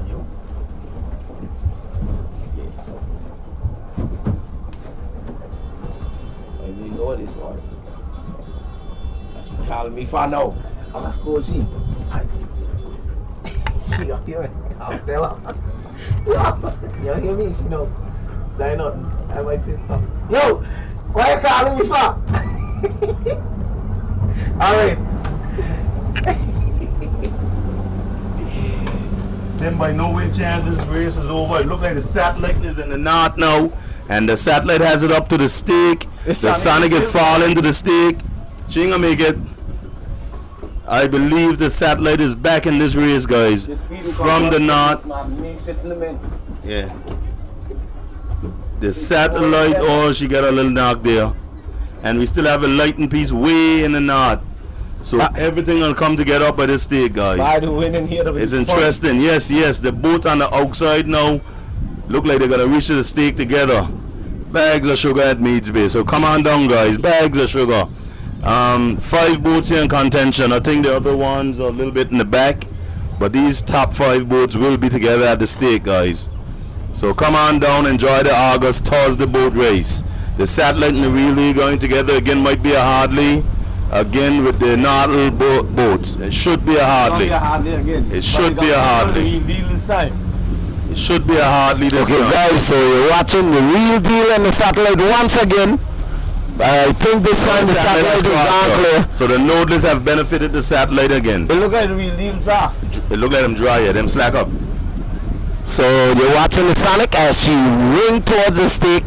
You? Yeah. Maybe you know what this was. She calling me for now. I was at school, she up here. I'll tell her. You hear me? She knows. That not. And my sister. Yo! Why you calling me for? Alright. Then by no way chance this race is over. It looks like the satellite is in the north now. And the satellite has it up to the stake. The Sonic is falling to the stake. She ain't gonna make it. I believe the satellite is back in this race, guys. From the north. Yeah. The satellite, oh, she got a little knock there. And we still have a lighting piece way in the north. So everything will come together up by this stake, guys. By the wind in here, it's interesting. Yes, yes. The boat on the outside now look like they're gonna reach the stake together. Bags of sugar at Meads Bay. So come on down, guys. Bags of sugar. 5 boats here in contention. I think the other ones are a little bit in the back, but these top 5 boats will be together at the stake, guys. So come on down, enjoy the August Thursday boat race. The satellite and the relay going together again. Might be a hardly again with the Nartle boats. It should be a hardly. It should be a hardly. It should be a hardly this time. Guys, so you're watching the real deal and the satellite once again. I think this time the satellite is down clear. So the nodeless have benefited the satellite again. It look like the real deal dry. It look like them dry, yeah, them slack up. So you're watching the Sonic as she winged towards the stake.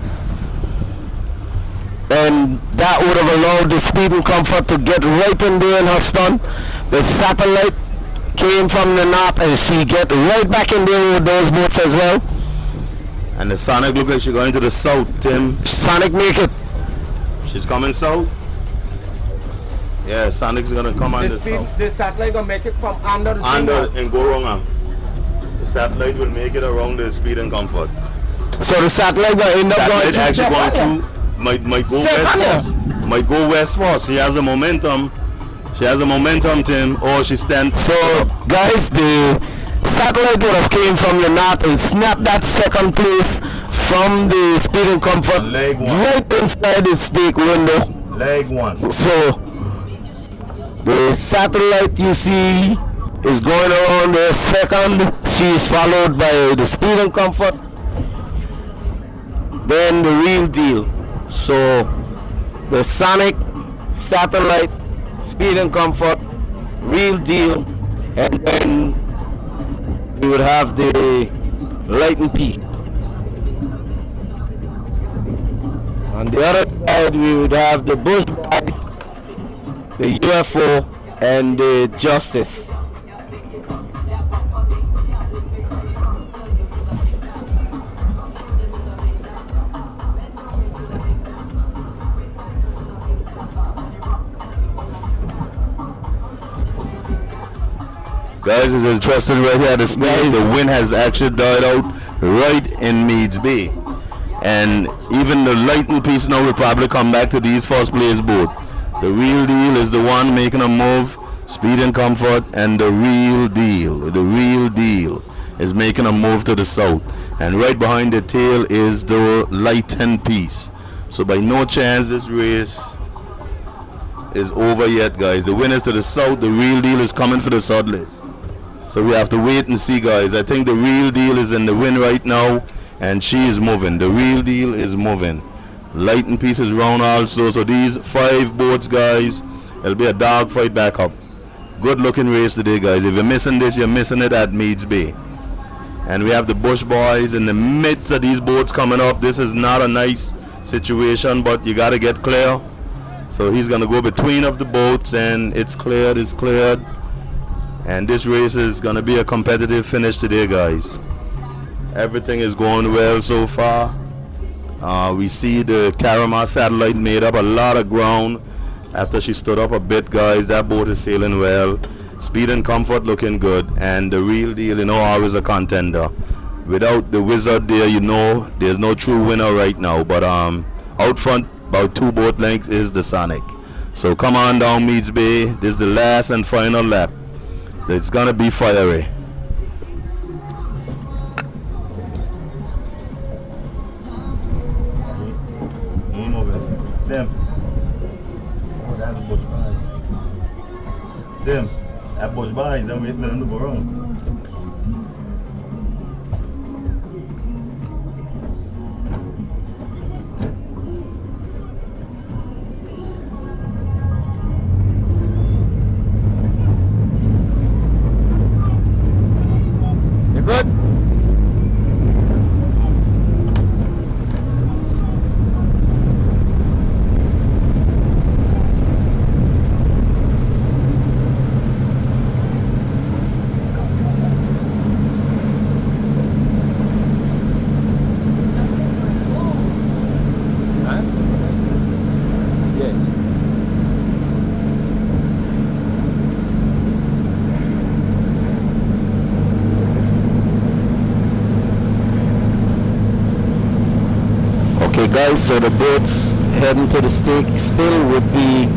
And that would have allowed the Speed and Comfort to get right in there in her stun. The satellite came from the north and she get right back in there with those boats as well. And the Sonic look like she's going to the south, Tim. Sonic make it. She's coming south. Yeah, Sonic's gonna come on the south. The satellite gonna make it from under the and go wrong. The satellite will make it around the Speed and Comfort. So the satellite will end up going through. Might go west first. Might go west first. She has a momentum. She has a momentum, Tim. Or she stands. So guys, the satellite would have came from the north and snapped that second place from the Speed and Comfort right inside its stake window. Leg 1. So the satellite you see is going around the second. She is followed by the Speed and Comfort. Then the real deal. So the Sonic, satellite, Speed and Comfort, real deal, and then we would have the lighting piece. On the other side, we would have the Bush Boys, the UFO, and the Justice. Guys, it's interesting right here. The wind has actually died out right in Meads Bay. And even the lighting piece now will probably come back to these first place boat. The real deal is the one making a move, Speed and Comfort, and the real deal is making a move to the south. And right behind the tail is the lighting piece. So by no chance this race is over yet, guys. The wind is to the south, the real deal is coming for the southwest. So we have to wait and see, guys. I think the real deal is in the wind right now, and she is moving. The real deal is moving. Lighting piece is round also. So these 5 boats, guys, it'll be a dog fight back up. Good looking race today, guys. If you're missing this, you're missing it at Meads Bay. And we have the Bush boys in the midst of these boats coming up. This is not a nice situation, but you got to get clear. So he's going to go between of the boats, and it's cleared, it's cleared. And this race is going to be a competitive finish today, guys. Everything is going well so far. We see the Caramar satellite made up a lot of ground after she stood up a bit, guys. That boat is sailing well. Speed and comfort looking good. And the real deal, you know, always a contender. Without the Wizard there, you know, there's no true winner right now. But out front, about 2 boat lengths, is the Sonic. So come on down, Meads Bay. This is the last and final lap. It's going to be fiery. Them. Oh, that's the Bush boys. Them. That Bush boys, them waiting for them to go around. You good? Okay guys, so the boats heading to the stake still would be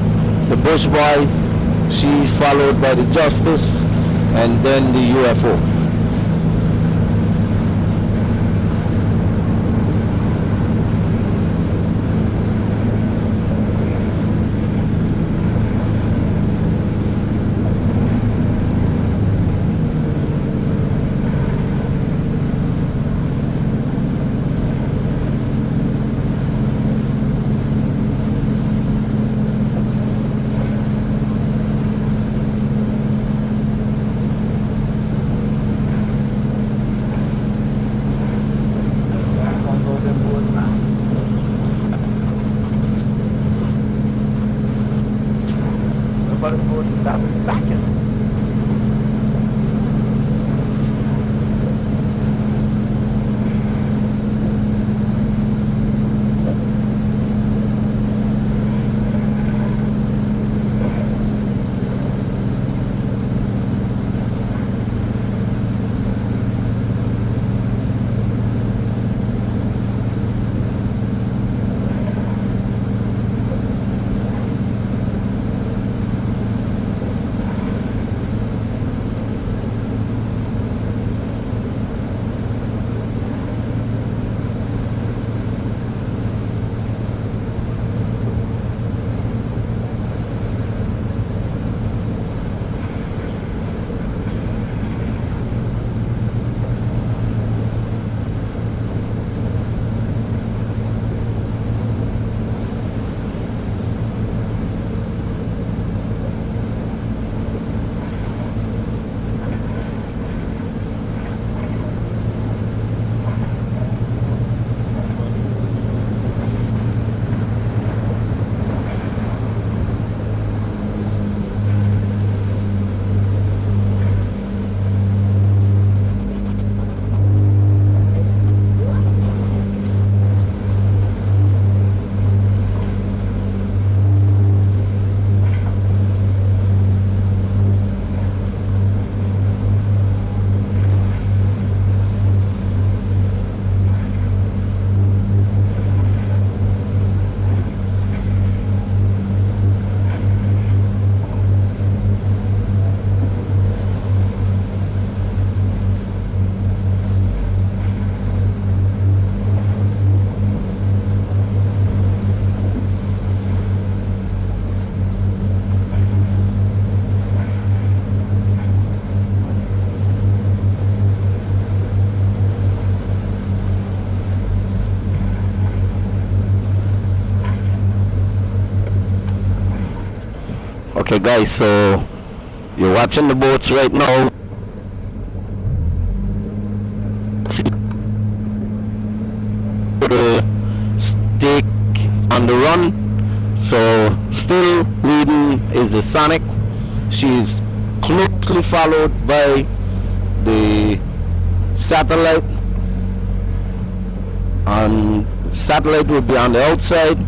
the Bush boys. She's followed by the Justice and then the UFO. Okay guys, so you're watching the boats right now. run. So still leading is the Sonic. She's closely followed by the Satellite. Satellite will be on the outside.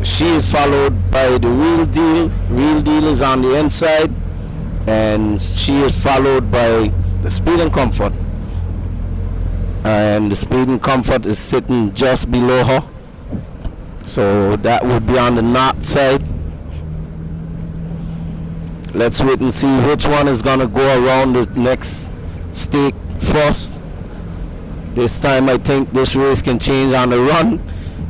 She is followed by the Real Deal. Real Deal is on the inside, and she is followed by the Speed and Comfort. And the Speed and Comfort is sitting just below her. So that would be on the north side. Let's wait and see which one is gonna go around the next stake first. This time I think this race can change on the run,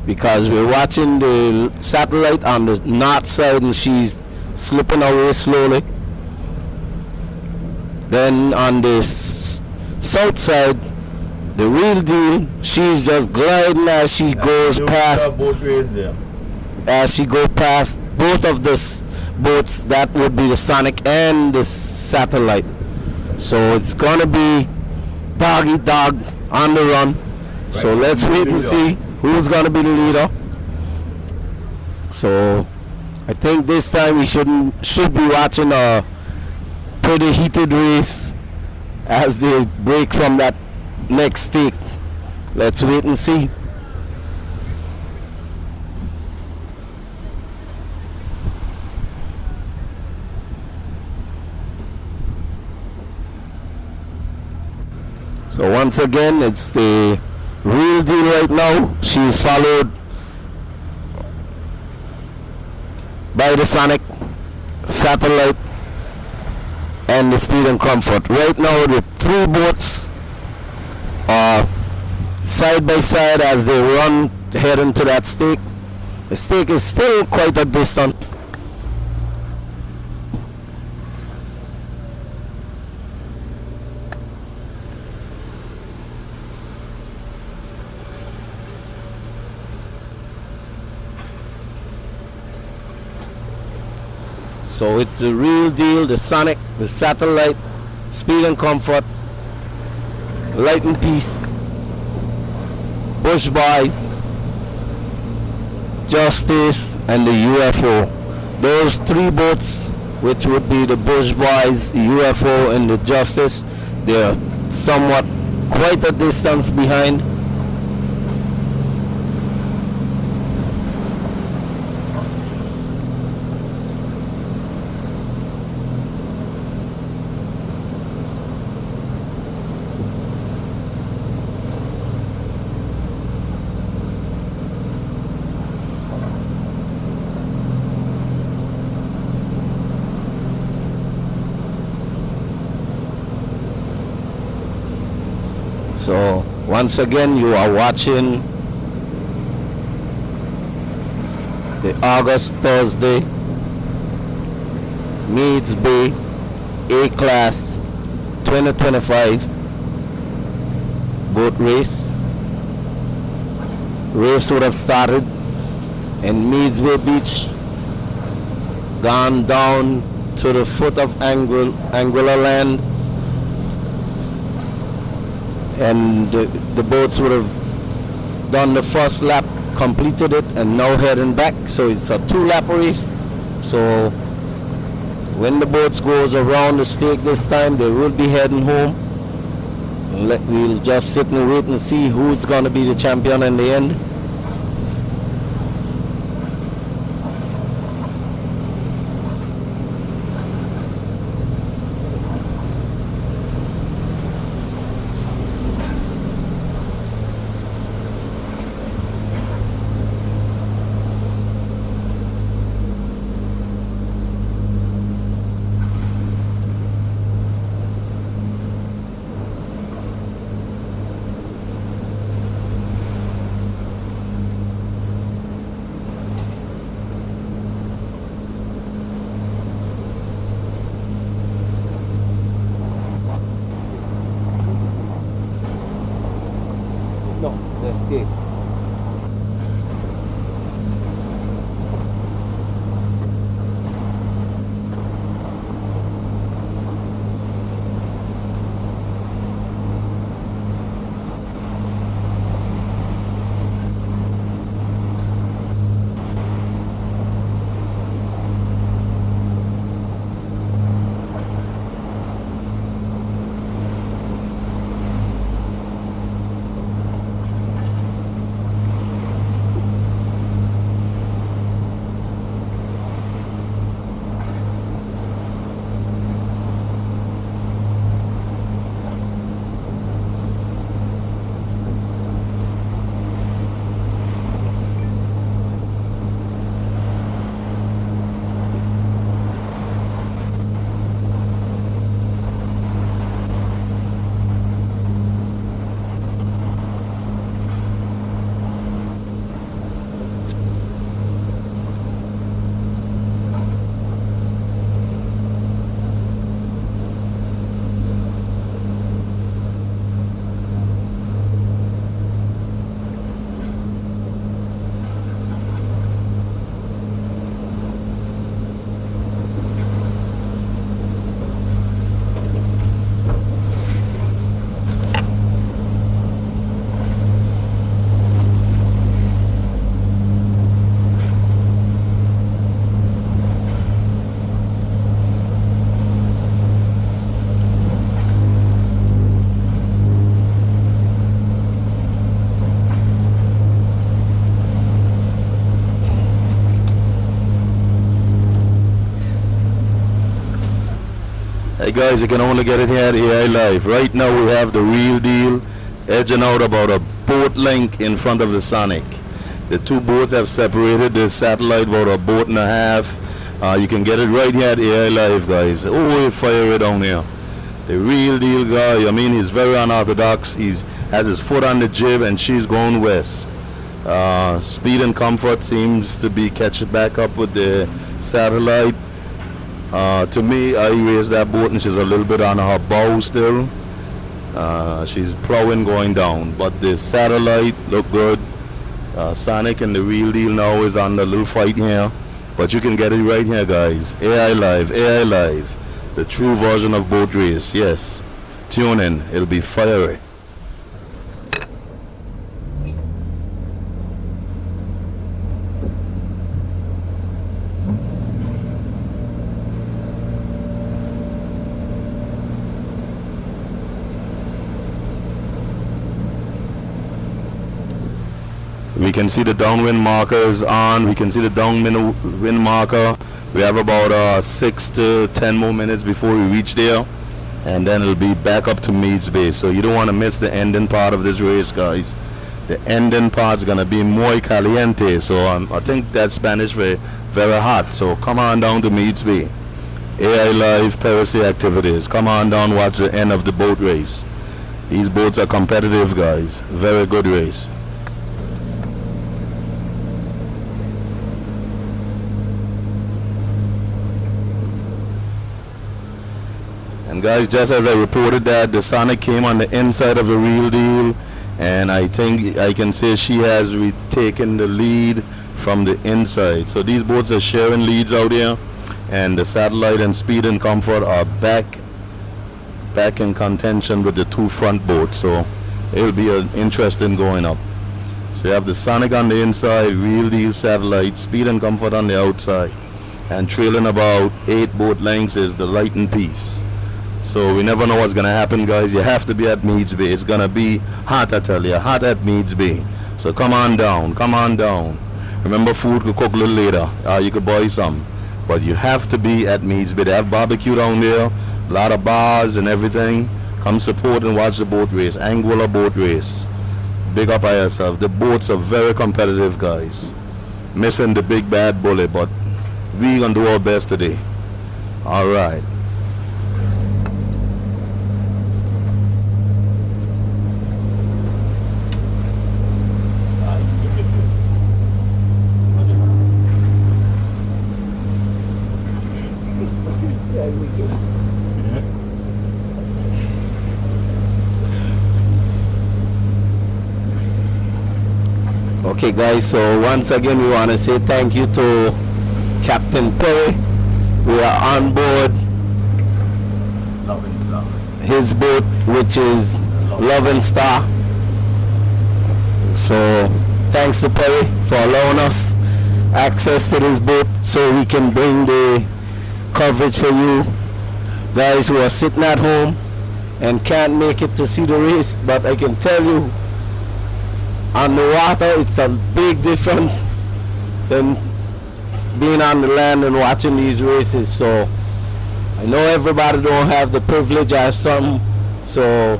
because we're watching the Satellite on the north side and she's slipping away slowly. Then on the south side, the Real Deal, she's just gliding as she goes past. As she goes past both of the boats, that would be the Sonic and the Satellite. So it's gonna be dog eat dog on the run. So let's wait and see who's gonna be the leader. So I think this time we should be watching a pretty heated race as they break from that next stake. Let's wait and see. So once again, it's the Real Deal right now. She's followed by the Sonic, Satellite, and the Speed and Comfort. Right now, the three boats are side by side as they run head into that stake. The stake is still quite a distance. So it's the Real Deal, the Sonic, the Satellite, Speed and Comfort, Light and Peace, Bush Boys, Justice, and the UFO. Those three boats, which would be the Bush Boys, the UFO, and the Justice, they're somewhat quite a distance behind. So once again, you are watching the August Thursday Meads Bay A-Class 2025 boat race. Race would have started in Meads Bay Beach, gone down to the foot of Anguilla Land, and the boats would have done the first lap, completed it, and now heading back. So it's a 2-lap race. So when the boats goes around the stake this time, they will be heading home. We'll just sit and wait and see who's going to be the champion in the end. Hey guys, you can only get it here at AI Live. Right now we have the real deal edging out about a boat length in front of the Sonic. The two boats have separated. The satellite about a boat and a half. You can get it right here at AI Live, guys. Oh, fire it down here. The real deal guy, I mean, he's very unorthodox. He has his foot on the jib and she's going west. Speed and Comfort seems to be catching back up with the satellite. To me, I raised that boat and she's a little bit on her bow still. She's plowing going down, but the satellite look good. Sonic and the real deal now is on the little fight here, but you can get it right here, guys. AI Live, the true version of boat race. Yes, tune in, it'll be fiery. We can see the downwind markers on. We can see the downwind marker. We have about 6 to 10 more minutes before we reach there, and then it'll be back up to Meads Bay. So you don't want to miss the ending part of this race, guys. The ending part's gonna be muy caliente. So I think that's Spanish for very hot. So come on down to Meads Bay. AI Live Piracy activities. Come on down, watch the end of the boat race. These boats are competitive, guys. Very good race. And guys, just as I reported that the Sonic came on the inside of the real deal, and I think I can say she has retaken the lead from the inside. So these boats are sharing leads out here, and the Satellite and Speed and Comfort are back in contention with the two front boats. So it'll be an interesting going up. So you have the Sonic on the inside, real deal Satellite, Speed and Comfort on the outside, and trailing about 8 boat lengths is the Light and Peace. So we never know what's gonna happen, guys. You have to be at Meads Bay. It's gonna be hot, I tell you, hot at Meads Bay. So come on down, come on down. Remember, food could cook a little later. You could buy some, but you have to be at Meads Bay. They have barbecue down there, a lot of bars and everything. Come support and watch the boat race, Anguilla boat race. Big up by yourself. The boats are very competitive, guys. Missing the big bad bully, but we gonna do our best today. All right. Okay guys, so once again we want to say thank you to Captain Perry. We are on board his boat, which is Love and Star. So thanks to Perry for allowing us access to this boat so we can bring the coverage for you guys who are sitting at home and can't make it to see the race. But I can tell you, on the water it's a big difference than being on the land and watching these races. So I know everybody don't have the privilege as some, so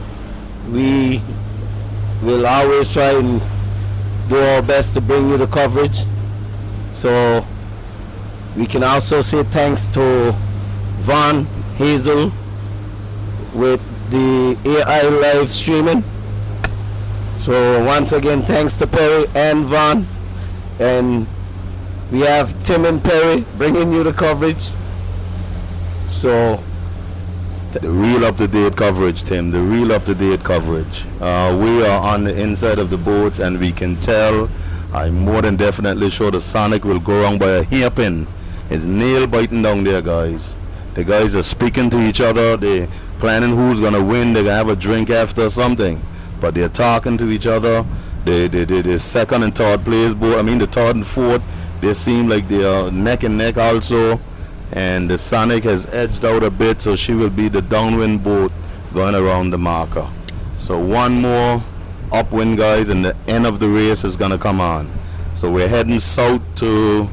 we will always try and do our best to bring you the coverage. So we can also say thanks to Von Hazel with the AI live streaming. So once again, thanks to Perry and Von, and we have Tim and Perry bringing you the coverage. So the real up-to-date coverage, Tim, the real up-to-date coverage. We are on the inside of the boats and we can tell. I'm more than definitely sure the Sonic will go wrong by a hairpin. It's nail biting down there, guys. The guys are speaking to each other. They're planning who's gonna win. They're gonna have a drink after something, but they're talking to each other. The second and third place boat, I mean the third and fourth, they seem like they are neck and neck also. And the Sonic has edged out a bit, so she will be the downwind boat going around the marker. So one more upwind, guys, and the end of the race is gonna come on. So we're heading south to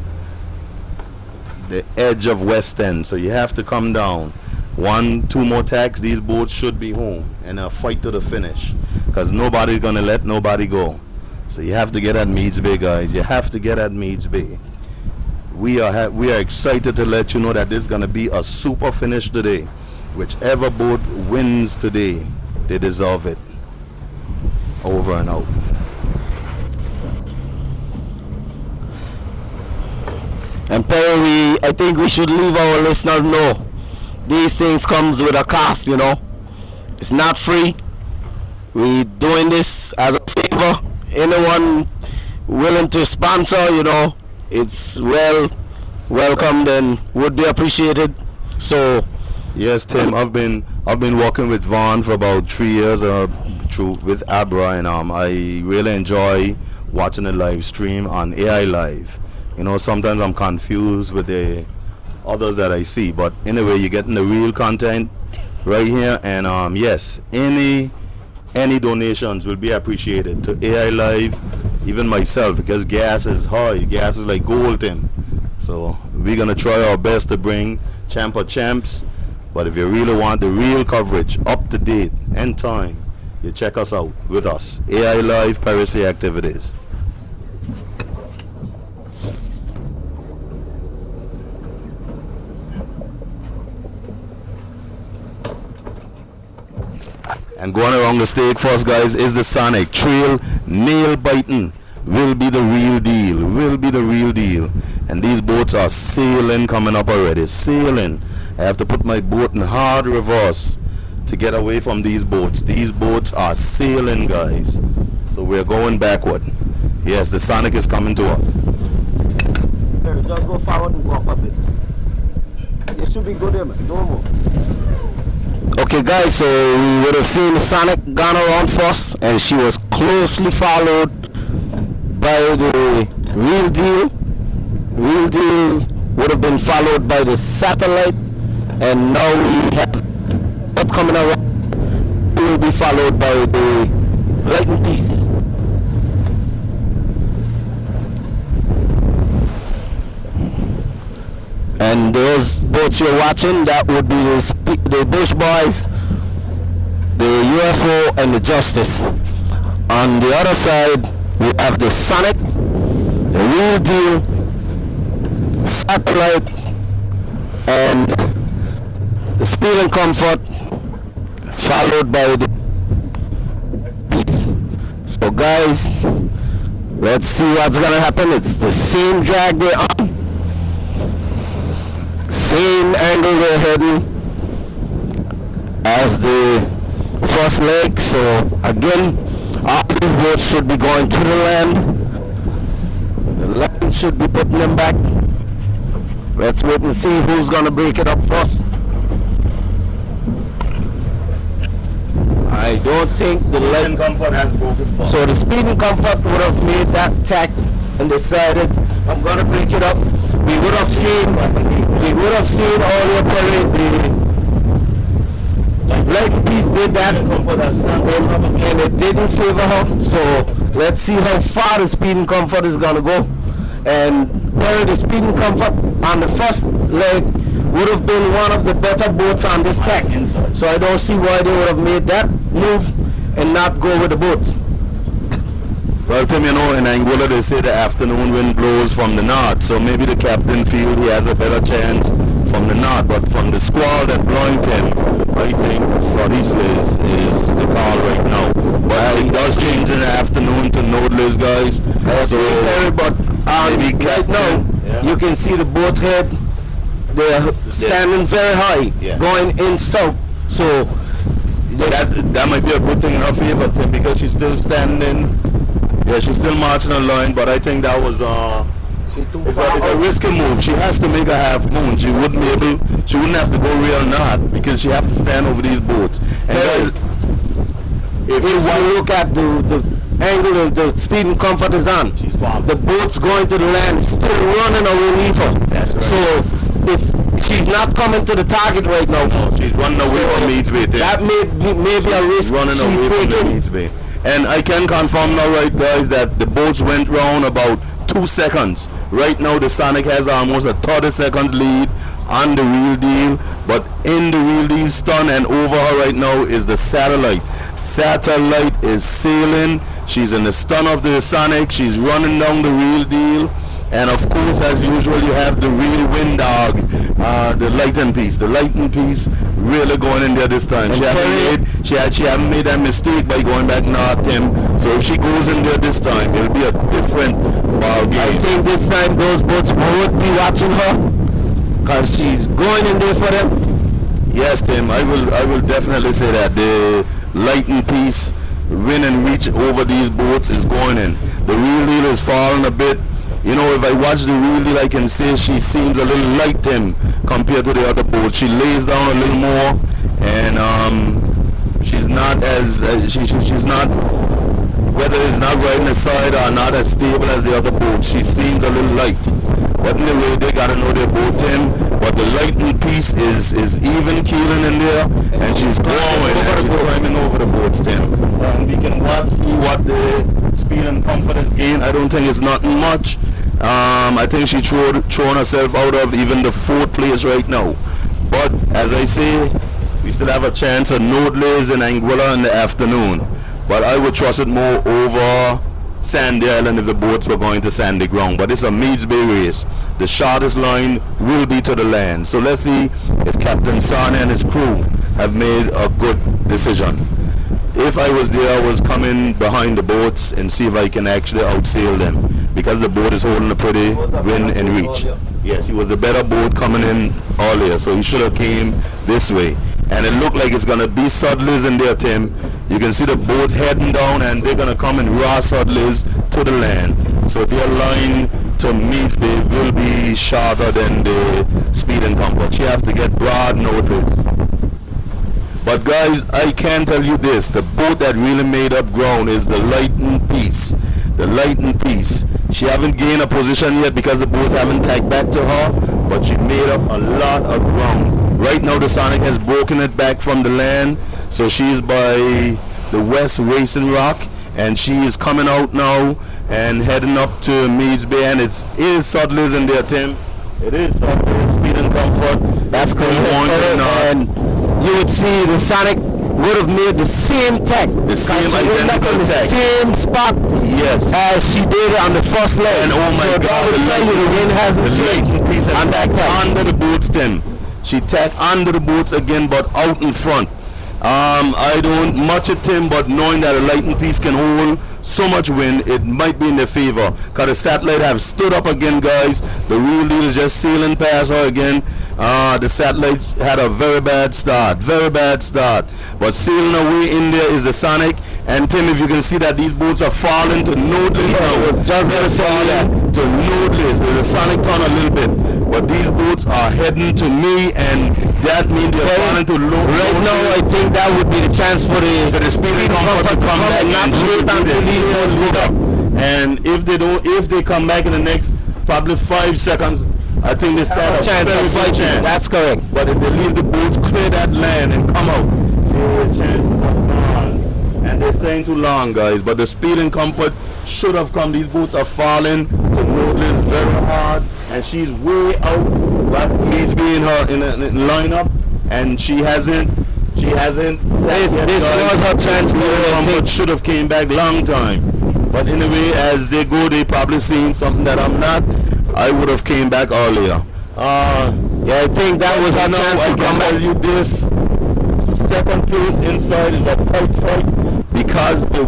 the edge of West End, so you have to come down. 2 more tacks, these boats should be home and a fight to the finish, because nobody's gonna let nobody go. So you have to get at Meads Bay, guys. You have to get at Meads Bay. We are excited to let you know that this is gonna be a super finish today. Whichever boat wins today, they deserve it. Over and out. And Perry, I think we should leave our listeners know these things comes with a cost, you know. It's not free. We doing this as a favor. Anyone willing to sponsor, you know, it's welcomed and would be appreciated. So yes, Tim, I've been working with Vaughn for about 3 years with Abra, and I really enjoy watching the live stream on AI Live. You know, sometimes I'm confused with the others that I see, but anyway, you're getting the real content right here. And yes, any donations will be appreciated to AI Live, even myself, because gas is high. Gas is like gold, Tim. So we're gonna try our best to bring champ of champs. But if you really want the real coverage, up to date and time, you check us out with us. AI Live Piracy Activities. And going around the stake first, guys, is the Sonic Trail. Nail biting will be the real deal. Will be the real deal. And these boats are sailing, coming up already. Sailing. I have to put my boat in hard reverse to get away from these boats. These boats are sailing, guys. So we're going backward. Yes, the Sonic is coming to us. just go forward and go up a bit. You should be good there, man. No more. Okay guys, so we would have seen the Sonic gone around first, and she was closely followed by the Real Deal. Real Deal would have been followed by the Satellite, and now we have up coming around. We will be followed by the Lightning Piece. And those boats you're watching, that would be the Bush Boys, the UFO, and the Justice. On the other side, we have the Sonic, the Real Deal, Satellite, and the Speed and Comfort, followed by the Peace. So guys, let's see what's gonna happen. It's the same drag they're on, same angle they're heading as the first leg. So again, all these boats should be going to the land. The land should be putting them back. Let's wait and see who's gonna break it up first. I don't think the Speed and Comfort has broken first. So the Speed and Comfort would have made that tack and decided, I'm gonna break it up. We would have seen earlier parade the Lightning Piece did that, and it didn't favor her. So let's see how far the Speed and Comfort is gonna go. And Perry, the Speed and Comfort on the first leg would have been one of the better boats on this tack. So I don't see why they would have made that move and not go with the boats. Well, Tim, you know, in Angola they say the afternoon wind blows from the north, so maybe the captain feels he has a better chance from the north, but from the squall that blowing Tim, I think southeast is the call right now. But it does change in the afternoon to northerlies, guys. So But maybe right now, you can see the boat head. They're standing very high, going in south. So that might be a good thing in her favor, Tim, because she's still standing. Yeah, she's still marching her line, but I think that was it's a risky move. She has to make a half moon. She wouldn't have to go real north because she have to stand over these boats. And guys, if you look at the angle of the Speed and Comfort is on, the boat's going to the land, still running away with her. That's right. So she's not coming to the target right now. No, she's running away from Meads Bay. That may be a risk running she's away taking. from the Meads Bay. And I can confirm now, right, guys, that the boats went round about 2 2 seconds. Right now the Sonic has almost a 30 seconds lead on the Real Deal, but in the Real Deal stun and over her right now is the Satellite. Satellite is sailing. She's in the stun of the Sonic. She's running down the Real Deal. And of course, as usual, you have the Real Wind Dog, the Lighten piece. The Lighten piece really going in there this time. She haven't made that mistake by going back north, Tim. So if she goes in there this time, it'll be a different ball game. I think this time those boats would be watching her, because she's going in there for them. Yes, Tim, I will definitely say that. The Lighten piece, win and reach over these boats is going in. The Real Deal is falling a bit. You know, if I watch the Real Deal, I can say she seems a little light, Tim, compared to the other boats. She lays down a little more, and she's not as she's not, whether it's not riding the side or not as stable as the other boats. She seems a little light. But anyway, they gotta know their boat, Tim. But the Lighten piece is even keeling in there, and she's going, and she's climbing over the boats, Tim. And we can see what the speed and confidence gain. I don't think it's nothing much. I think she thrown herself out of even the 4th place right now. But as I say, we still have a chance of Nodelays in Anguilla in the afternoon. But I would trust it more over Sandy Island if the boats were going to sandy ground. But it's a Meads Bay race. The shortest line will be to the land. So let's see if Captain Sarnia and his crew have made a good decision. If I was there, I was coming behind the boats and see if I can actually outsail them, because the boat is holding a pretty win and reach. Yes, he was a better boat coming in earlier, so he should have came this way. And it looked like it's gonna be Sudleys in there, Tim. You can see the boats heading down, and they're gonna come in raw Sudleys to the land. So their line to Meads Bay will be shorter than the Speed and Comfort. You have to get broad Nodelays. But guys, I can tell you this, the boat that really made up ground is the Lighten piece. The Lighten piece. She haven't gained a position yet because the boats haven't tagged back to her, but she made up a lot of ground. Right now the Sonic has broken it back from the land, so she's by the West Racing Rock, and she is coming out now and heading up to Meads Bay, and it is Sudleys in there, Tim. It is Sudleys, Speed and Comfort. That's going on, and you would see the Sonic would have made the same tech. The same identical the tech. Same spot, yes, as she did on the first leg. And oh my God, the wind hasn't changed. And that under the boots, Tim. She tacked under the boots again, but out in front. I don't much it, Tim, but knowing that a Lighten piece can hold so much wind, it might be in their favor. Because the Satellite have stood up again, guys. The Real Deal is just sailing past her again. The Satellites had a very bad start, but sailing away in there is the Sonic. And Tim, if you can see that these boats are falling to Nodelays now, just falling to Nodelays. The Sonic turn a little bit, but these boats are heading to me, and that means they're falling to low. Right now, I think that would be the chance for the Speed and Comfort to come back, not wait until these boats go up. And if they come back in the next probably 5 seconds, I think they stand a chance of fighting. That's correct. But if they leave the boats, clear that land and come out, the chances are gone. And they're staying too long, guys. But the Speed and Comfort should have come. These boats are falling to Nodelays very hard, and she's way out. But Meads Bay in her in lineup, and she hasn't. This was her chance. Comfort should have came back long time. But anyway, as they go, they probably seen something that I'm not. I would have came back earlier. Yeah, I think that was our chance to come back. You this second place inside is a tight fight, because the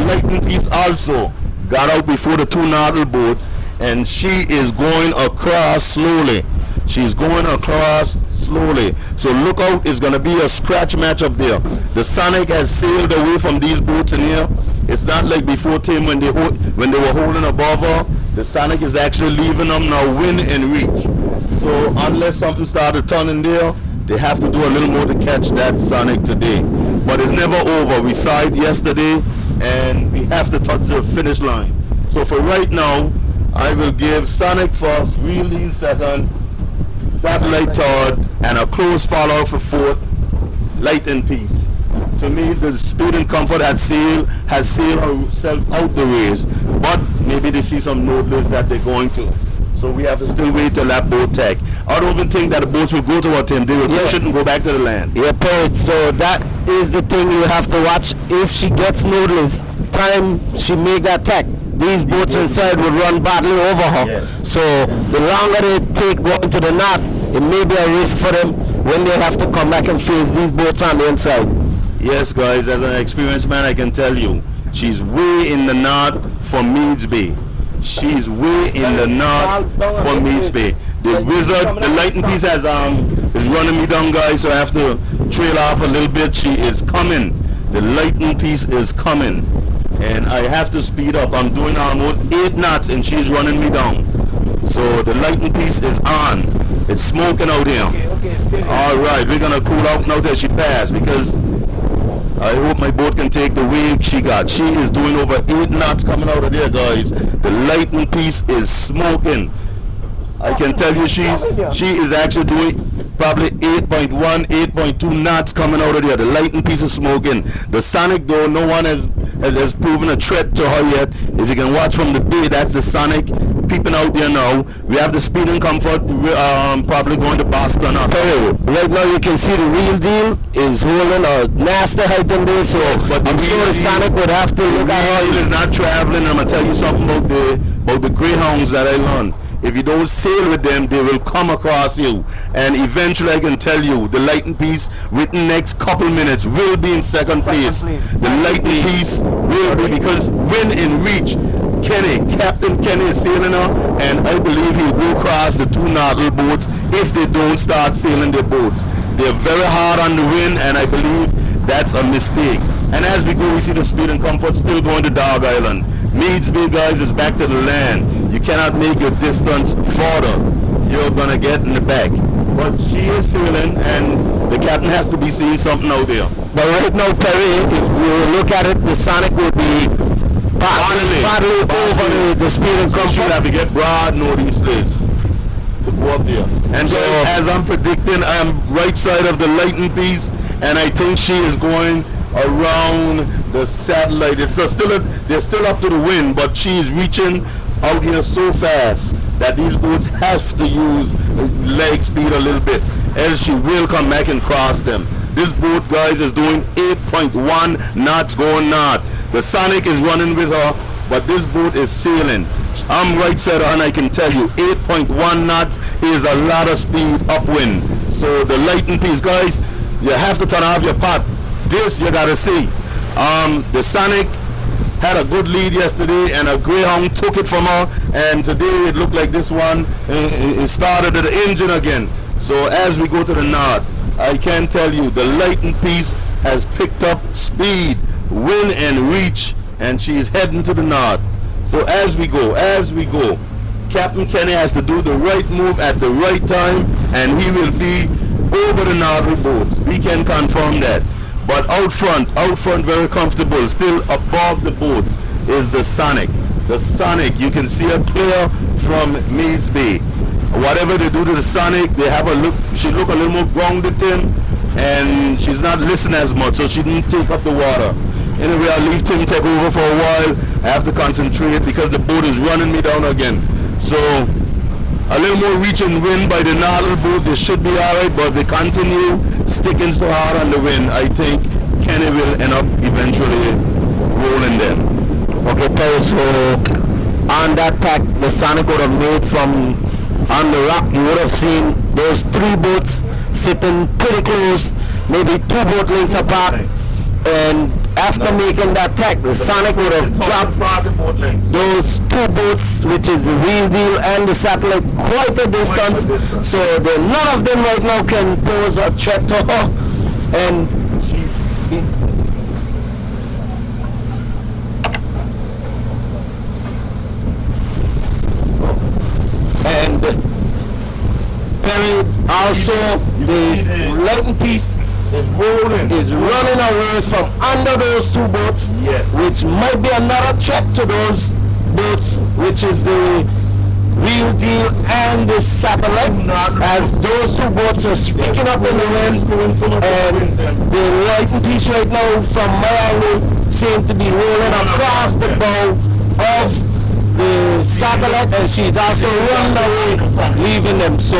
Lighten piece also got out before the 2 Nodel boats, and she is going across slowly. She's going across slowly. So look out, it's going to be a scratch match up there. The Sonic has sailed away from these boats in here. It's not like before, Tim, when they were holding above her. The Sonic is actually leaving them now, win and reach. So unless something started turning there, they have to do a little more to catch that Sonic today. But it's never over. We signed yesterday, and we have to touch the finish line. So for right now, I will give Sonic first, Real Deal second, Satellite third, and a close follow for fourth, Lighten piece. To me, the Speed and Comfort has sailed herself out the race. But maybe they see some nodeless that they're going to. So we have to still wait till that boat tack. I don't even think that the boats will go towards him. They will push it and go back to the land. Yeah, Perry, so that is the thing you have to watch. If she gets nodeless, time she make that tack, these boats inside will run badly over her. Yes. So the longer they take going to the knot, it may be a risk for them when they have to come back and face these boats on the inside. Yes, guys, as an experienced man, I can tell you, she's way in the knot for Meads Bay. She's way in the knot for Meads Bay. The wizard, the lightning piece is running me down, guys, so I have to trail off a little bit. She is coming. The lightning piece is coming. And I have to speed up. I'm doing almost 8 knots and she's running me down. So the lightning piece is on. It's smoking out here. Alright, we're gonna cool out now that she passed because I hope my boat can take the wake she got. She is doing over 8 knots coming out of there, guys. The lightning piece is smoking. I can tell you she is actually doing probably 8.1, 8.2 knots coming out of there. The lightning piece is smoking. The Sonic, though, no one has proven a threat to her yet. If you can watch from the bay, that's the Sonic peeping out there now. We have the Speed and Comfort probably going to Boston. Right now you can see the real deal is holding a nasty height in there, so but I'm sure the Sonic would have to look at her. It is not traveling. I'm going to tell you something about the greyhounds that I learned. If you don't sail with them, they will come across you. And eventually, I can tell you, the lightning piece within next couple minutes will be in second place. The lightning piece will be, because when in reach, Captain Kenny is sailing her, and I believe he'll go across the 2 nautical boats if they don't start sailing their boats. They're very hard on the wind, and I believe that's a mistake. And as we go, we see the Speed and Comfort still going to Dog Island. Meads Bay, guys, is back to the land. You cannot make your distance further. You're going to get in the back. But she is sailing, and the captain has to be seeing something out there. But right now, Perry, if we look at it, the Sonic would be badly over the Speed and Comfort. She should have to get broad northeasters to go up there. And so, as I'm predicting, I'm right side of the lightning piece, and I think she is going around the satellite. They're still up to the wind, but she's reaching out here so fast that these boats have to use leg speed a little bit, else she will come back and cross them. This boat, guys, is doing 8.1 knots going north. The Sonic is running with her, but this boat is sailing. I'm right side and I can tell you 8.1 knots is a lot of speed upwind. So the lightning piece, guys, you have to turn off your pot. This you gotta see. The Sonic had a good lead yesterday and a greyhound took it from her, and today it looked like this one it started at the engine again. So as we go to the north, I can tell you the lightning piece has picked up speed, wind and reach, and she is heading to the north. So as we go, Captain Kenny has to do the right move at the right time, and he will be over the nautical boat. We can confirm that. But out front, very comfortable, still above the boats, is the Sonic. The Sonic, you can see her clear from Meads Bay. Whatever they do to the Sonic, they have a look. She look a little more grounded in, and she's not listening as much, so she didn't take up the water. Anyway, I'll leave Tim take over for a while. I have to concentrate because the boat is running me down again. So a little more reach and wind by the nautical boat, they should be alright, but if they continue sticking so hard on the wind, I think Kenny will end up eventually rolling them. Okay, Perry, so on that tack, the Sonic would have made from on the rock, you would have seen those 3 boats sitting pretty close, maybe 2 boat lengths apart, and after making that tack, the Sonic would have dropped those 2 boats, which is the real deal and the satellite, quite a distance. So none of them right now can pose a threat to her. And Perry, also the lightning piece is running away from under those 2 boats, which might be another threat to those boats, which is the real deal and the satellite, as those 2 boats are sticking up in the wind, and the lightning piece right now from my angle seem to be rolling across the bow of the satellite, and she's also running away, leaving them. So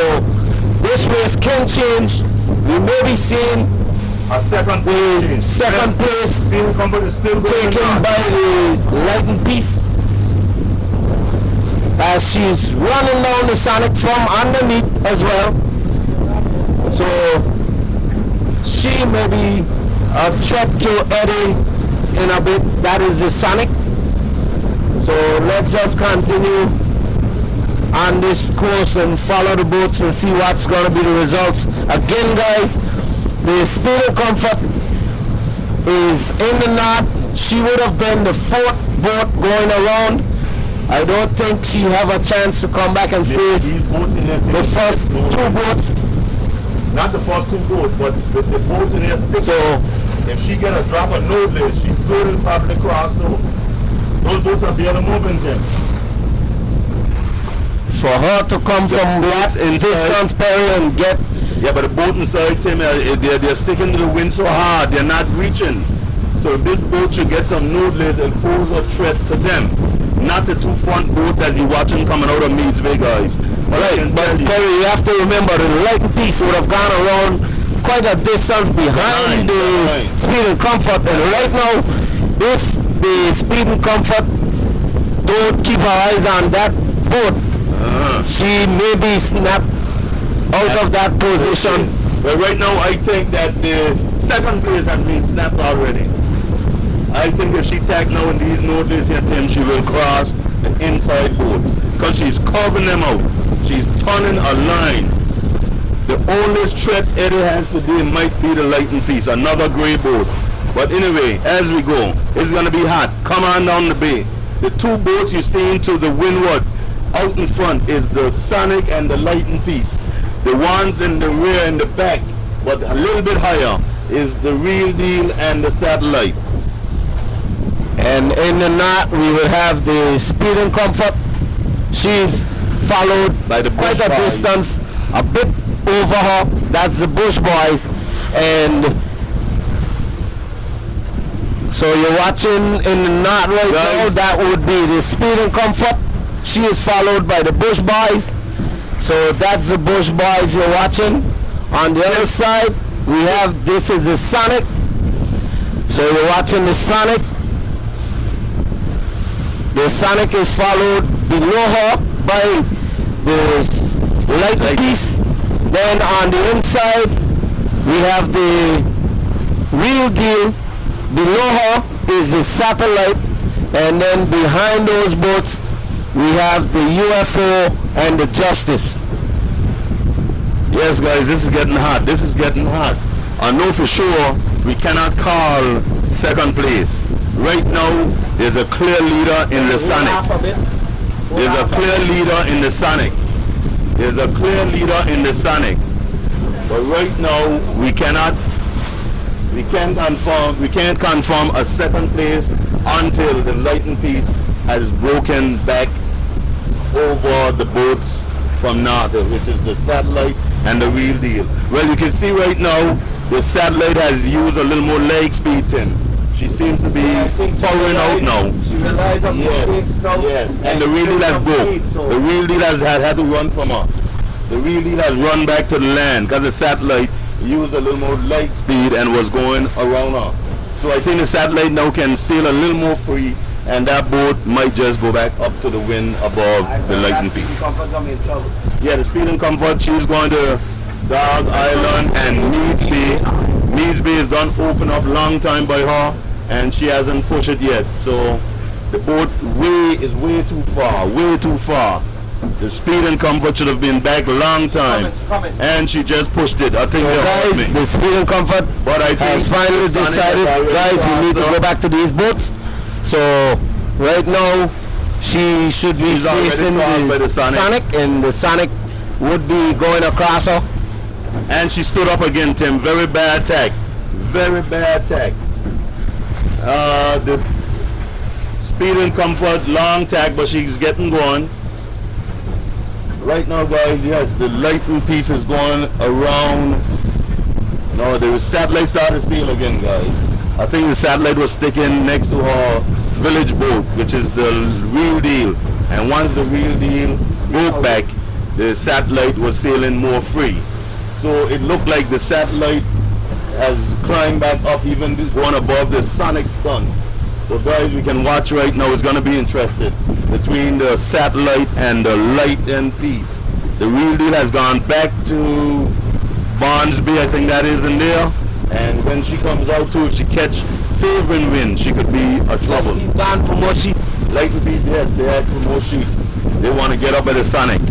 this race can change. We may be seeing A second the second place Speeding Comfort is still going taken on. by the Lightning Piece, as she's running down the Sonic from underneath as well. So she may be a threat to Eddie in a bit. That is the Sonic. So let's just continue on this course and follow the boats and see what's going to be the results. Again, guys, the Speeding Comfort is in the knot. She would have been the fourth boat going around. I don't think she have a chance to come back and face These boats in there, the first two boats. Not the first two boats, but with the boats in there sticking. So If she get a drop of node list, she could probably cross those. Those boats are barely moving, Jim. for her to come from that distance, Perry, and get Yeah, but the boat inside, Tim, they're sticking to the wind so hard, they're not reaching. So if this boat should get some nodeless, it'll pose a threat to them. Not the two front boats as you watching coming out of Meads Bay, guys. right, but Perry, you have to remember the Lightning Piece would have gone around quite a distance behind the Behind. Speeding Comfort, and right now, if the Speeding Comfort don't keep her eyes on that boat, she may be snapped out of that position. But right now, I think that the second place has been snapped already. I think if she tack now in these nodeless here, Tim, she will cross the inside boats. Because she's carving them out. She's turning a line. The only threat Eddie has today might be the Lightning Piece, another gray boat. But anyway, as we go, it's going to be hot. Come on down the bay. The two boats you're seeing to the windward out in front is the Sonic and the Lightning Piece. The ones in the rear and the back, but a little bit higher, is the Real Deal and the Satellite. And in the knot, we will have the Speeding Comfort. She's followed By the quite Bush a Boys. distance, a bit over her. That's the Bush Boys. And so you're watching in the knot right now. Guys. That would be the Speeding Comfort. She is followed by the Bush Boys. So that's the Bush Boys you're watching. On the other side, we have, this is the Sonic. So you're watching the Sonic. The Sonic is followed below her by the Lightning Piece. Then on the inside, we have the Real Deal. Below her is the Satellite. And then behind those boats, we have the UFO and the Justice. Yes, guys, this is getting hot. This is getting hot. I know for sure we cannot call second place. Right now, there's a clear leader in the Sonic. There's a clear leader in the Sonic. There's a clear leader in the Sonic. But right now, we can't confirm a second place until the Lightning Piece has broken back over the boats from north, which is the Satellite and the Real Deal. Well, you can see right now, the Satellite has used a little more leg speed, Tim. She seems to be following out now. She relies on mistakes now. Yes, and the Real Deal has broke. The Real Deal has had to run from her. The Real Deal has run back to the land because the Satellite used a little more light speed and was going around her. So I think the Satellite now can sail a little more free, and that boat might just go back up to the wind above the Lightning Piece. Yeah, the Speeding Comfort, she's going to Dog Island and Meads Bay. Meads Bay is done open up long time by her, and she hasn't pushed it yet. So the boat is way too far, way too far. The Speeding Comfort should have been back long time, and she just pushed it. I think Guys, the Speeding Comfort But I think has finally Sonic has decided, already guys, we need to crossed go up. back to these boats. So right now, she should be She's already facing crossed by the the Sonic. Sonic, and the Sonic would be going across her. And she stood up again, Tim. Very bad tack. Very bad tack. The Speeding Comfort, long tack, but she's getting going. Right now, guys, yes, the Lightning Piece is going around. No, the Satellite started to sail again, guys. I think the Satellite was sticking next to her village boat, which is the Real Deal. And once the real deal broke back, the satellite was sailing more free. So it looked like the satellite has climbed back up, even going above the sonic stunt. So guys, we can watch right now. It's going to be interesting between the satellite and the light end piece. The real deal has gone back to Barnesby, I think that is in there. And when she comes out too, if she catch favoring wind, she could be a trouble. He's gone for more sheep. Light and piece, yes, they had for more sheep. They want to get up at the sonic.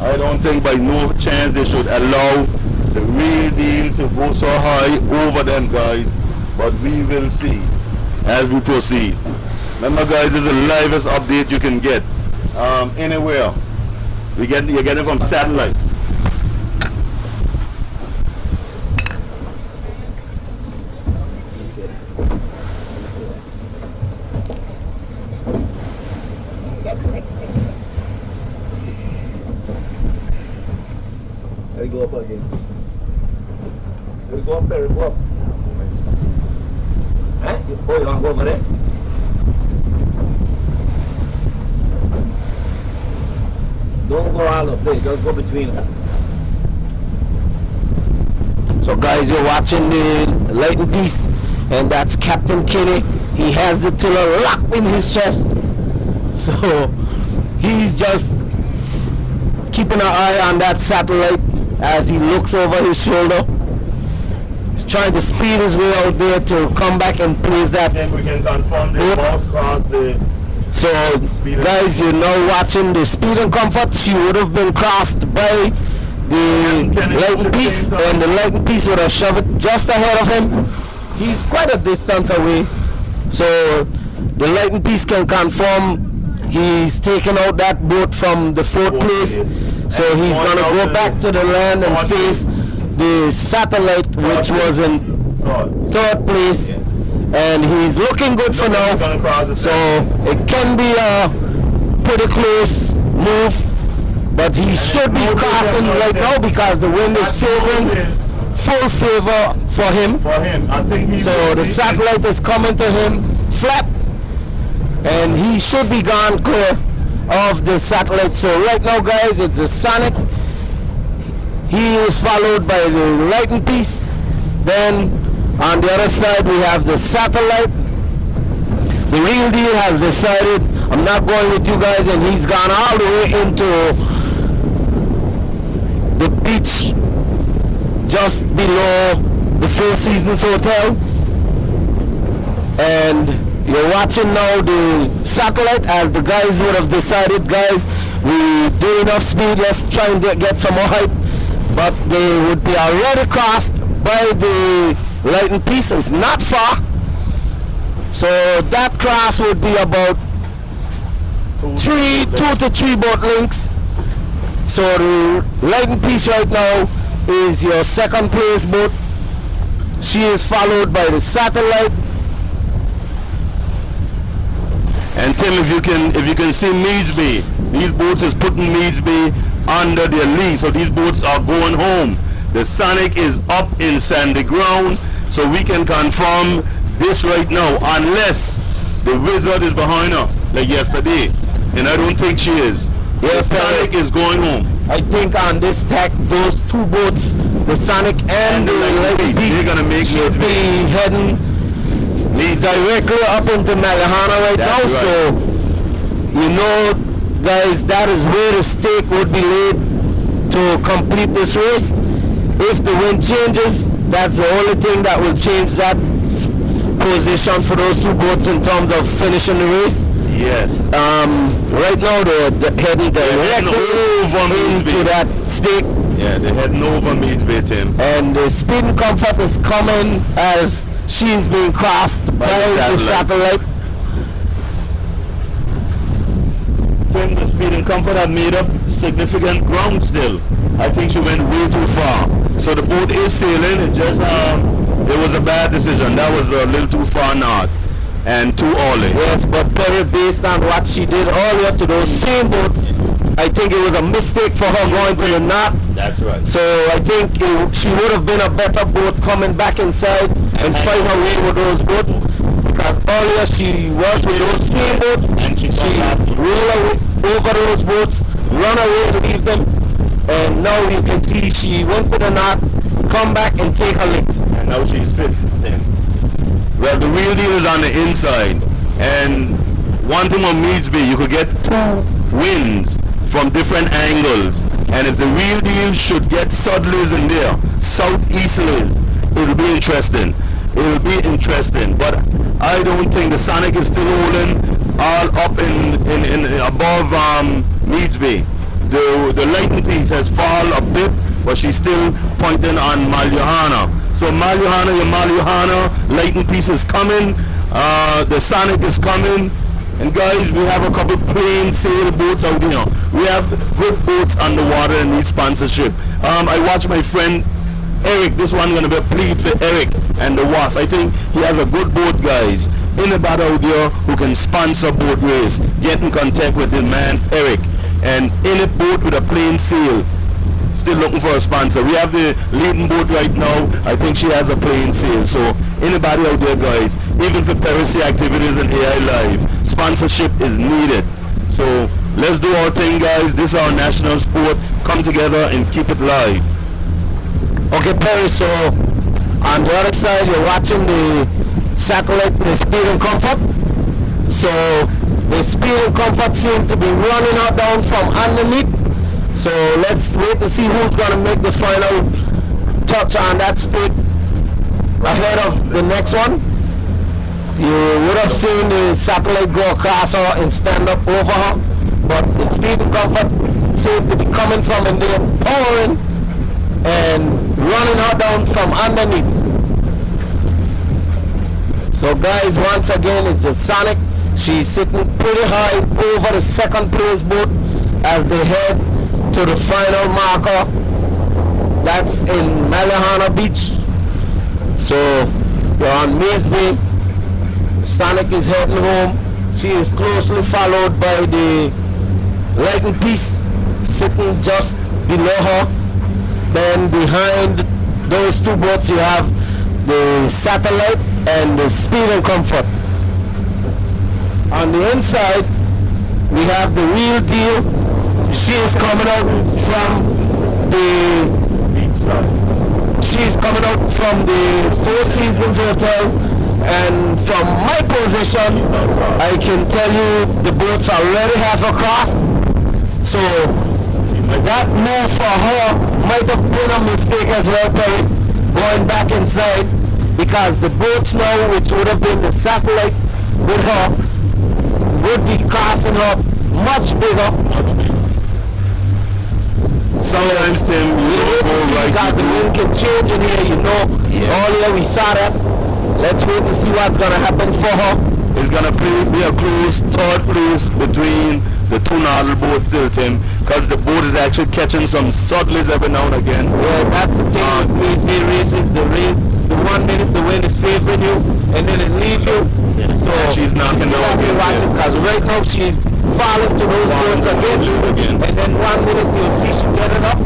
I don't think by no chance they should allow the real deal to go so high over them, guys. But we will see as we proceed. Remember, guys, this is the livest update you can get anywhere. You get it from satellite. There we go up again. There we go up there, go up. Huh? Oh, you want to go over there? Don't go all up there, just go between them. So guys, you're watching the lighting piece, and that's Captain Kinney. He has the tiller locked in his chest. So he's just keeping an eye on that satellite as he looks over his shoulder. He's trying to speed his way out there to come back and place that. Then we can confirm the boat cross the. So guys, you're now watching the Speed and Comfort. She would have been crossed by the lighting piece, and the lighting piece would have shoved it just ahead of him. He's quite a distance away, so the lighting piece can confirm he's taken out that boat from the fourth place. So he's gonna go back to the land and face the satellite, which was in third place, and he's looking good for now. So it can be a pretty close move, but he should be crossing right now because the wind is favoring, full favor for him. I think So the satellite is coming to him flat, and he should be gone clear of the satellite. So right now, guys, it's the Sonic. He is followed by the lighting piece. Then on the other side we have the satellite. The real deal has decided, I'm not going with you guys, and he's gone all the way into the beach just below the Four Seasons Hotel. And you're watching now the satellite as the guys would have decided, guys, we do enough speed, let's try and get some more height. But they would be already crossed by the lighting piece. It's not far. So that cross would be about two to three boat links. So the lighting piece right now is your second place boat. She is followed by the satellite. And Tim, if you can see Meads Bay, these boats is putting Meads Bay under their lee, so these boats are going home. The Sonic is up in sandy ground, so we can confirm this right now, unless the Wizard is behind her, like yesterday, and I don't think she is. Yes, the Sonic is going home. I think on this tack, those two boats, the Sonic and the lighting piece, they're gonna make should be heading directly up into Malahana right now. Right. So you know, guys, that is where the stake would be laid to complete this race. If the wind changes, that's the only thing that will change that position for those two boats in terms of finishing the race. Yes. Right now they're heading directly into that stake. Yeah, they're heading over Meads Bay, Tim. And the Speed and Comfort is coming as she's being crossed by the satellite. Tim, the Speed and Comfort have made up significant ground still. I think she went way too far. So the boat is sailing. It just it was a bad decision. That was a little too far north and too early. Yes, but Perry, based on what she did earlier to those same boats, I think it was a mistake for her going to the north. That's right. So I think she would have been a better boat coming back inside and fight her way with those boats. Because earlier she was with those same boats, and she she roll away over those boats, run away, leave them, and now you can see she went to the knot, come back and take her licks. And now she's fifth then. Well, the real deal is on the inside. And one thing on Meads Bay, you could get two winds from different angles. And if the real deal should get southerlies in there, southeasterlies, it'll be interesting. It'll be interesting. But I don't think the Sonic is still holding all up in above Meads Bay. The lightning piece has fallen a bit, but she's still pointing on Malyuhana. So Malyuhana, lightning piece is coming. The Sonic is coming. And guys, we have a couple plain sail boats out here. We have good boats on the water and need sponsorship. I watched my friend Eric. This one gonna be plead for Eric and the WAS. I think he has a good boat, guys. Anybody out there who can sponsor boat race, get in contact with the man Eric. And any boat with a plain sail, still looking for a sponsor. We have the leading boat right now. I think she has a plain sail. So anybody out there, guys, even for piracy activities and AI Live, sponsorship is needed. So let's do our thing, guys. This is our national sport. Come together and keep it live. Okay, Perry, so on the other side, you're watching the satellite, the Speed and Comfort. So the Speed and Comfort seem to be running her down from underneath. So let's wait to see who's going to make the final touch on that stick ahead of the next one. You would have seen the satellite go across her and stand up over her, but the Speed and Comfort seem to be coming from in there, powering and running her down from underneath. So guys, once again, it's the Sonic. She's sitting pretty high over the second place boat as they head to the final marker. That's in Malyuhana Beach. So we're on Meads Bay. Sonic is heading home. She is closely followed by the lightning piece sitting just below her. Then behind those two boats you have the Satellite and the Speed and Comfort. On the inside we have the Real Deal. She is coming out from the Four Seasons Hotel, and from my position I can tell you the boats already have across. So that move for her might have been a mistake as well, Perry, going back inside, because the boats now, which would have been the Satellite with her, would be casting her much bigger. Sometimes, Tim, you don't go right, because the wind can change in here, you know. Earlier we saw that. Let's wait and see what's going to happen for her. It's going to be a close third place between the two Nadal boats still, Tim, because the boat is actually catching some southerlies every now and again. Yeah, that's the thing with Meads Bay races. The 1 minute the wind is favoring you, and then it leaves you. Yeah. So she's knocking down again. Because right now she's falling to those boats again. And then 1 minute you'll see she get it up.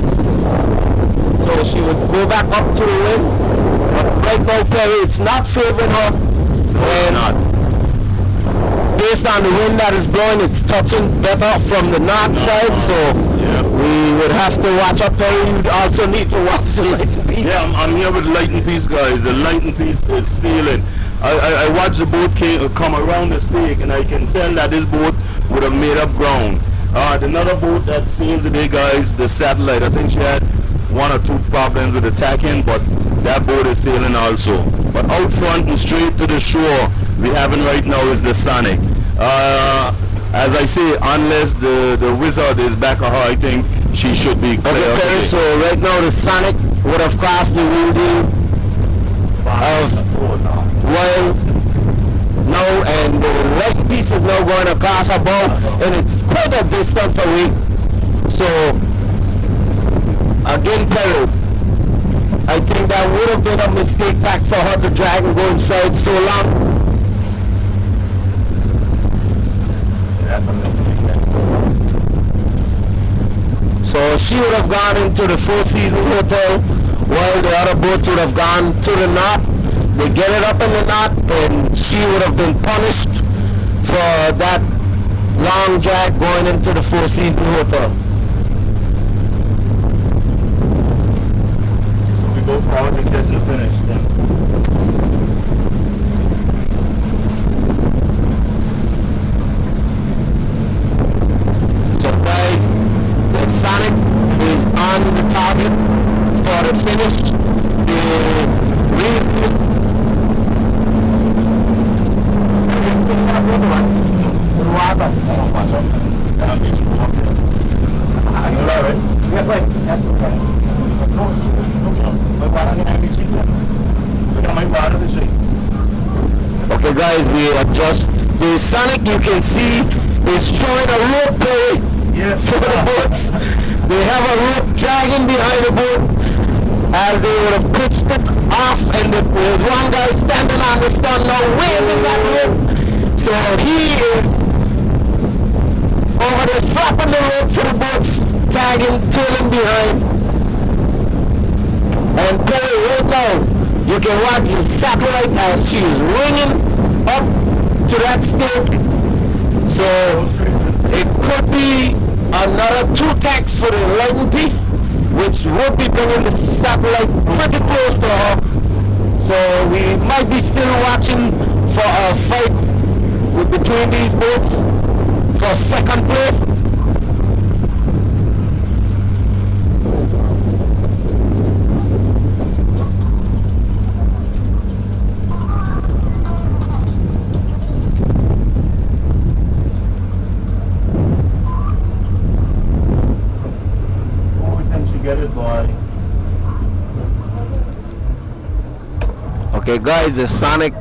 So she would go back up to the wind. But right now, Perry, it's not favoring her. No, it's not. Based on the wind that is blowing, it's touching better from the north side, so we would have to watch up. Perry, you'd also need to watch the lightning piece. Yeah, I'm here with the lightning piece, guys. The lightning piece is sailing. I watched the boat come around the stake, and I can tell that this boat would have made up ground. Another boat that sailed today, guys, the Satellite, I think she had 1 or 2 problems with attacking, but that boat is sailing also. But out front and straight to the shore we having right now is the Sonic. As I say, unless the Wizard is back on her, I think she should be clear. Okay, so right now the Sonic would have crossed the Real Deal well now, and the right piece is now going across her bow, and it's quite a distance away. So again, Perry, I think that would have been a mistake tack for her to drag and go inside so long. That's a mistake. So she would have gone into the Four Seasons Hotel while the other boats would have gone to the knot. They get it up in the knot, and she would have been punished for that long drag going into the Four Seasons Hotel. We go forward and get to the finish then. So guys, the Sonic is on the target for the finish. Okay guys, we adjust the Sonic. You can see is throwing a rope play for the boats. They have a rope dragging behind the boat as they would have pitched it off, and there's one guy standing on the stern now waving that rope. So he is over there flapping the rope for the boats, tagging, tailing behind. And Perry, right now, you can watch the satellite as she is ringing up to that stake. So it could be another 2 tacks for the lightning piece, which would be bringing the satellite pretty close to her. So we might be still watching for a fight between these boats for second place. Okay guys, the Sonic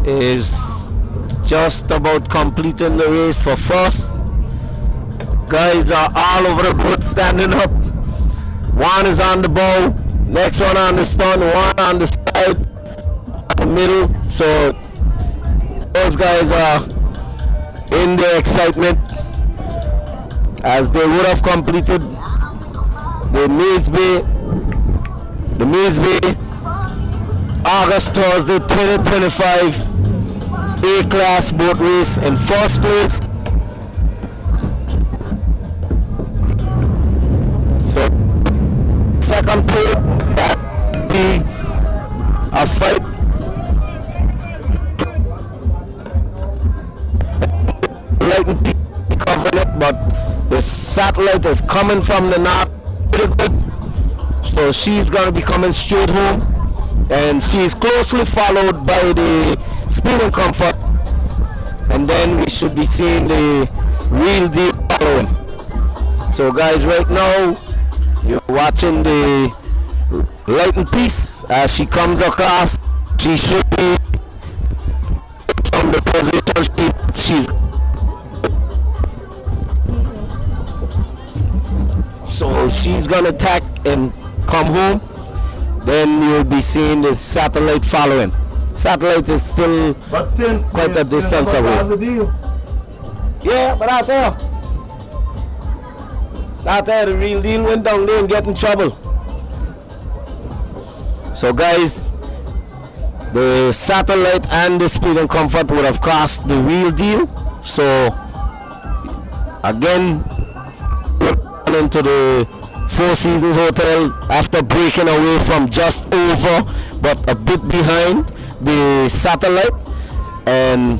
is just about completing the race for first. Guys are all over the boat standing up. One is on the bow, next one on the stern, one on the side, on the middle. So those guys are in their excitement as they would have completed the Maze Bay August Thursday 2025 A-class boat race in first place. So second place, that would be a fight. Lightning covering it, but the satellite is coming from the north pretty good. So she's gonna be coming straight home. And she's closely followed by the Speeding Comfort, and then we should be seeing the Real Deal following. So guys, right now you're watching the Lightning piece as she comes across. She should be from the position she's so she's gonna tack and come home. Then you'll be seeing the satellite following. Satellite is still quite a distance away. Yeah, but out there the Real Deal went down there and get in trouble. So guys, the satellite and the Speed and Comfort would have crossed the Real Deal. So again, we're into the Four Seasons Hotel after breaking away from just over but a bit behind the satellite and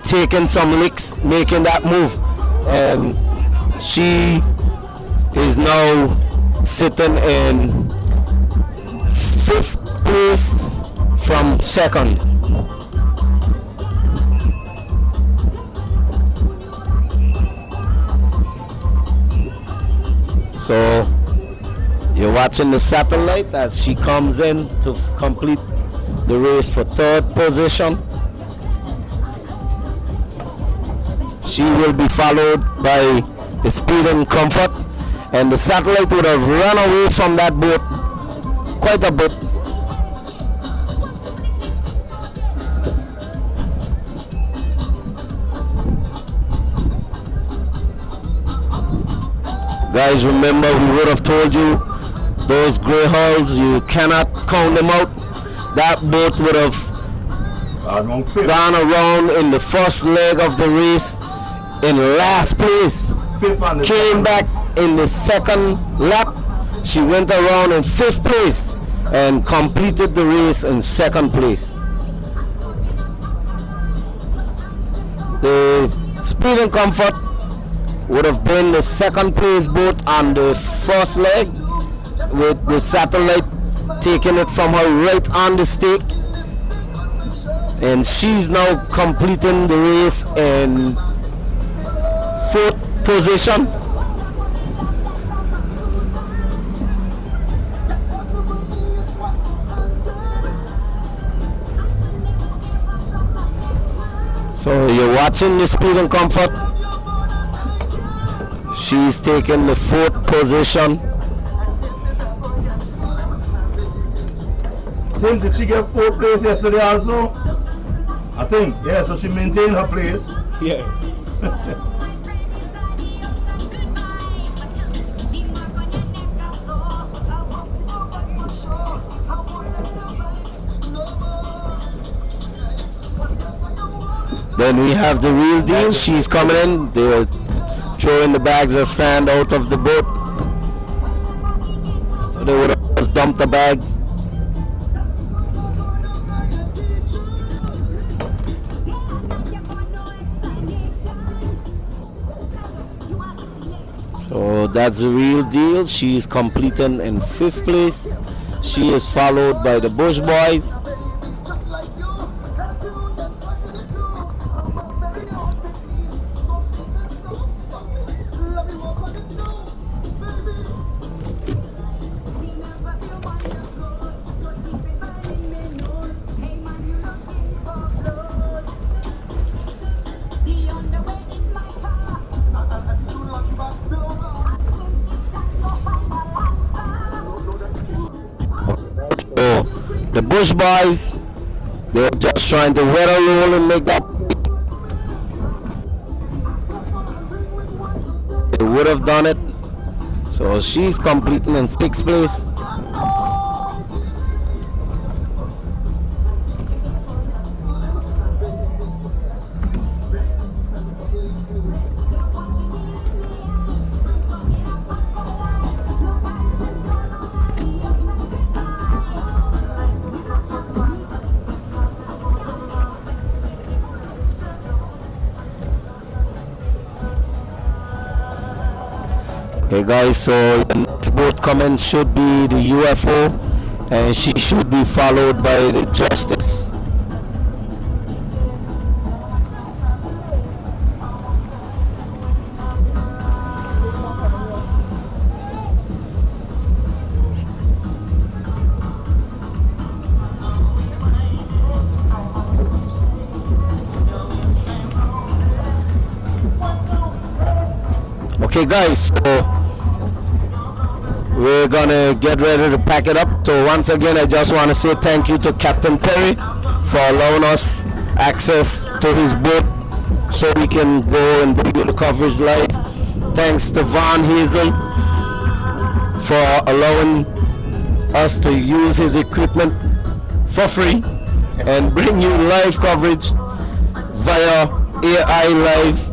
taking some licks, making that move. And she is now sitting in 5th place from 2nd. So you're watching the satellite as she comes in to complete the race for 3rd position. She will be followed by the Speed and Comfort, and the satellite would have run away from that boat quite a bit. Guys, remember we would have told you those gray hulls, you cannot count them out. That boat would have Fifth. gone around in the first leg of the race in last place. Fifth on the Came back in the second lap. She went around in 5th place and completed the race in 2nd place. The Speed and Comfort would have been the 2nd place boat on the first leg, with the Satellite taking it from her right on the stake, and she's now completing the race in 4th position. So you're watching the Speed and Comfort. She's taking the 4th position. Tim, did she get 4th place yesterday also? I think, yeah, so she maintained her place. Yeah. Then we have the real deal. She's coming in. They're throwing the bags of sand out of the boat. So they would have just dumped the bag. So that's the real deal. She's completing in 5th place. She is followed by the Bush Boys. The Bush Boys, they're just trying to weather roll and make that. They would have done it. So she's completing in 6th place. Okay guys, so the next boat coming should be the UFO, and she should be followed by the Justice. Okay guys, so we're gonna get ready to pack it up. So once again, I just want to say thank you to Captain Perry for allowing us access to his boat so we can go and bring you the coverage live. Thanks to Van Hazel for allowing us to use his equipment for free and bring you live coverage via AI Live.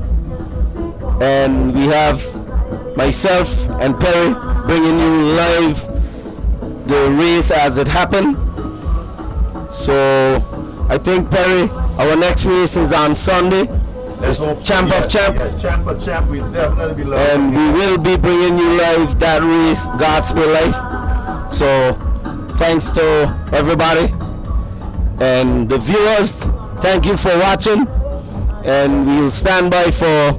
And we have myself and Perry bringing you live the race as it happened. So I think, Perry, our next race is on Sunday. It's Champ of Champs. Yes, Champ of Champ, we definitely be live. And we will be bringing you live that race, Godspeed Life. So thanks to everybody and the viewers. Thank you for watching, and we'll stand by for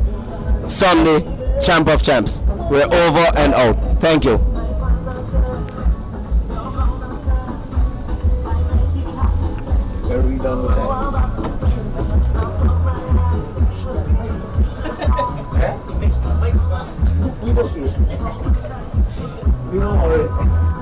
Sunday Champ of Champs. We're over and out. Thank you. Where are we done with that? We don't care. We don't worry.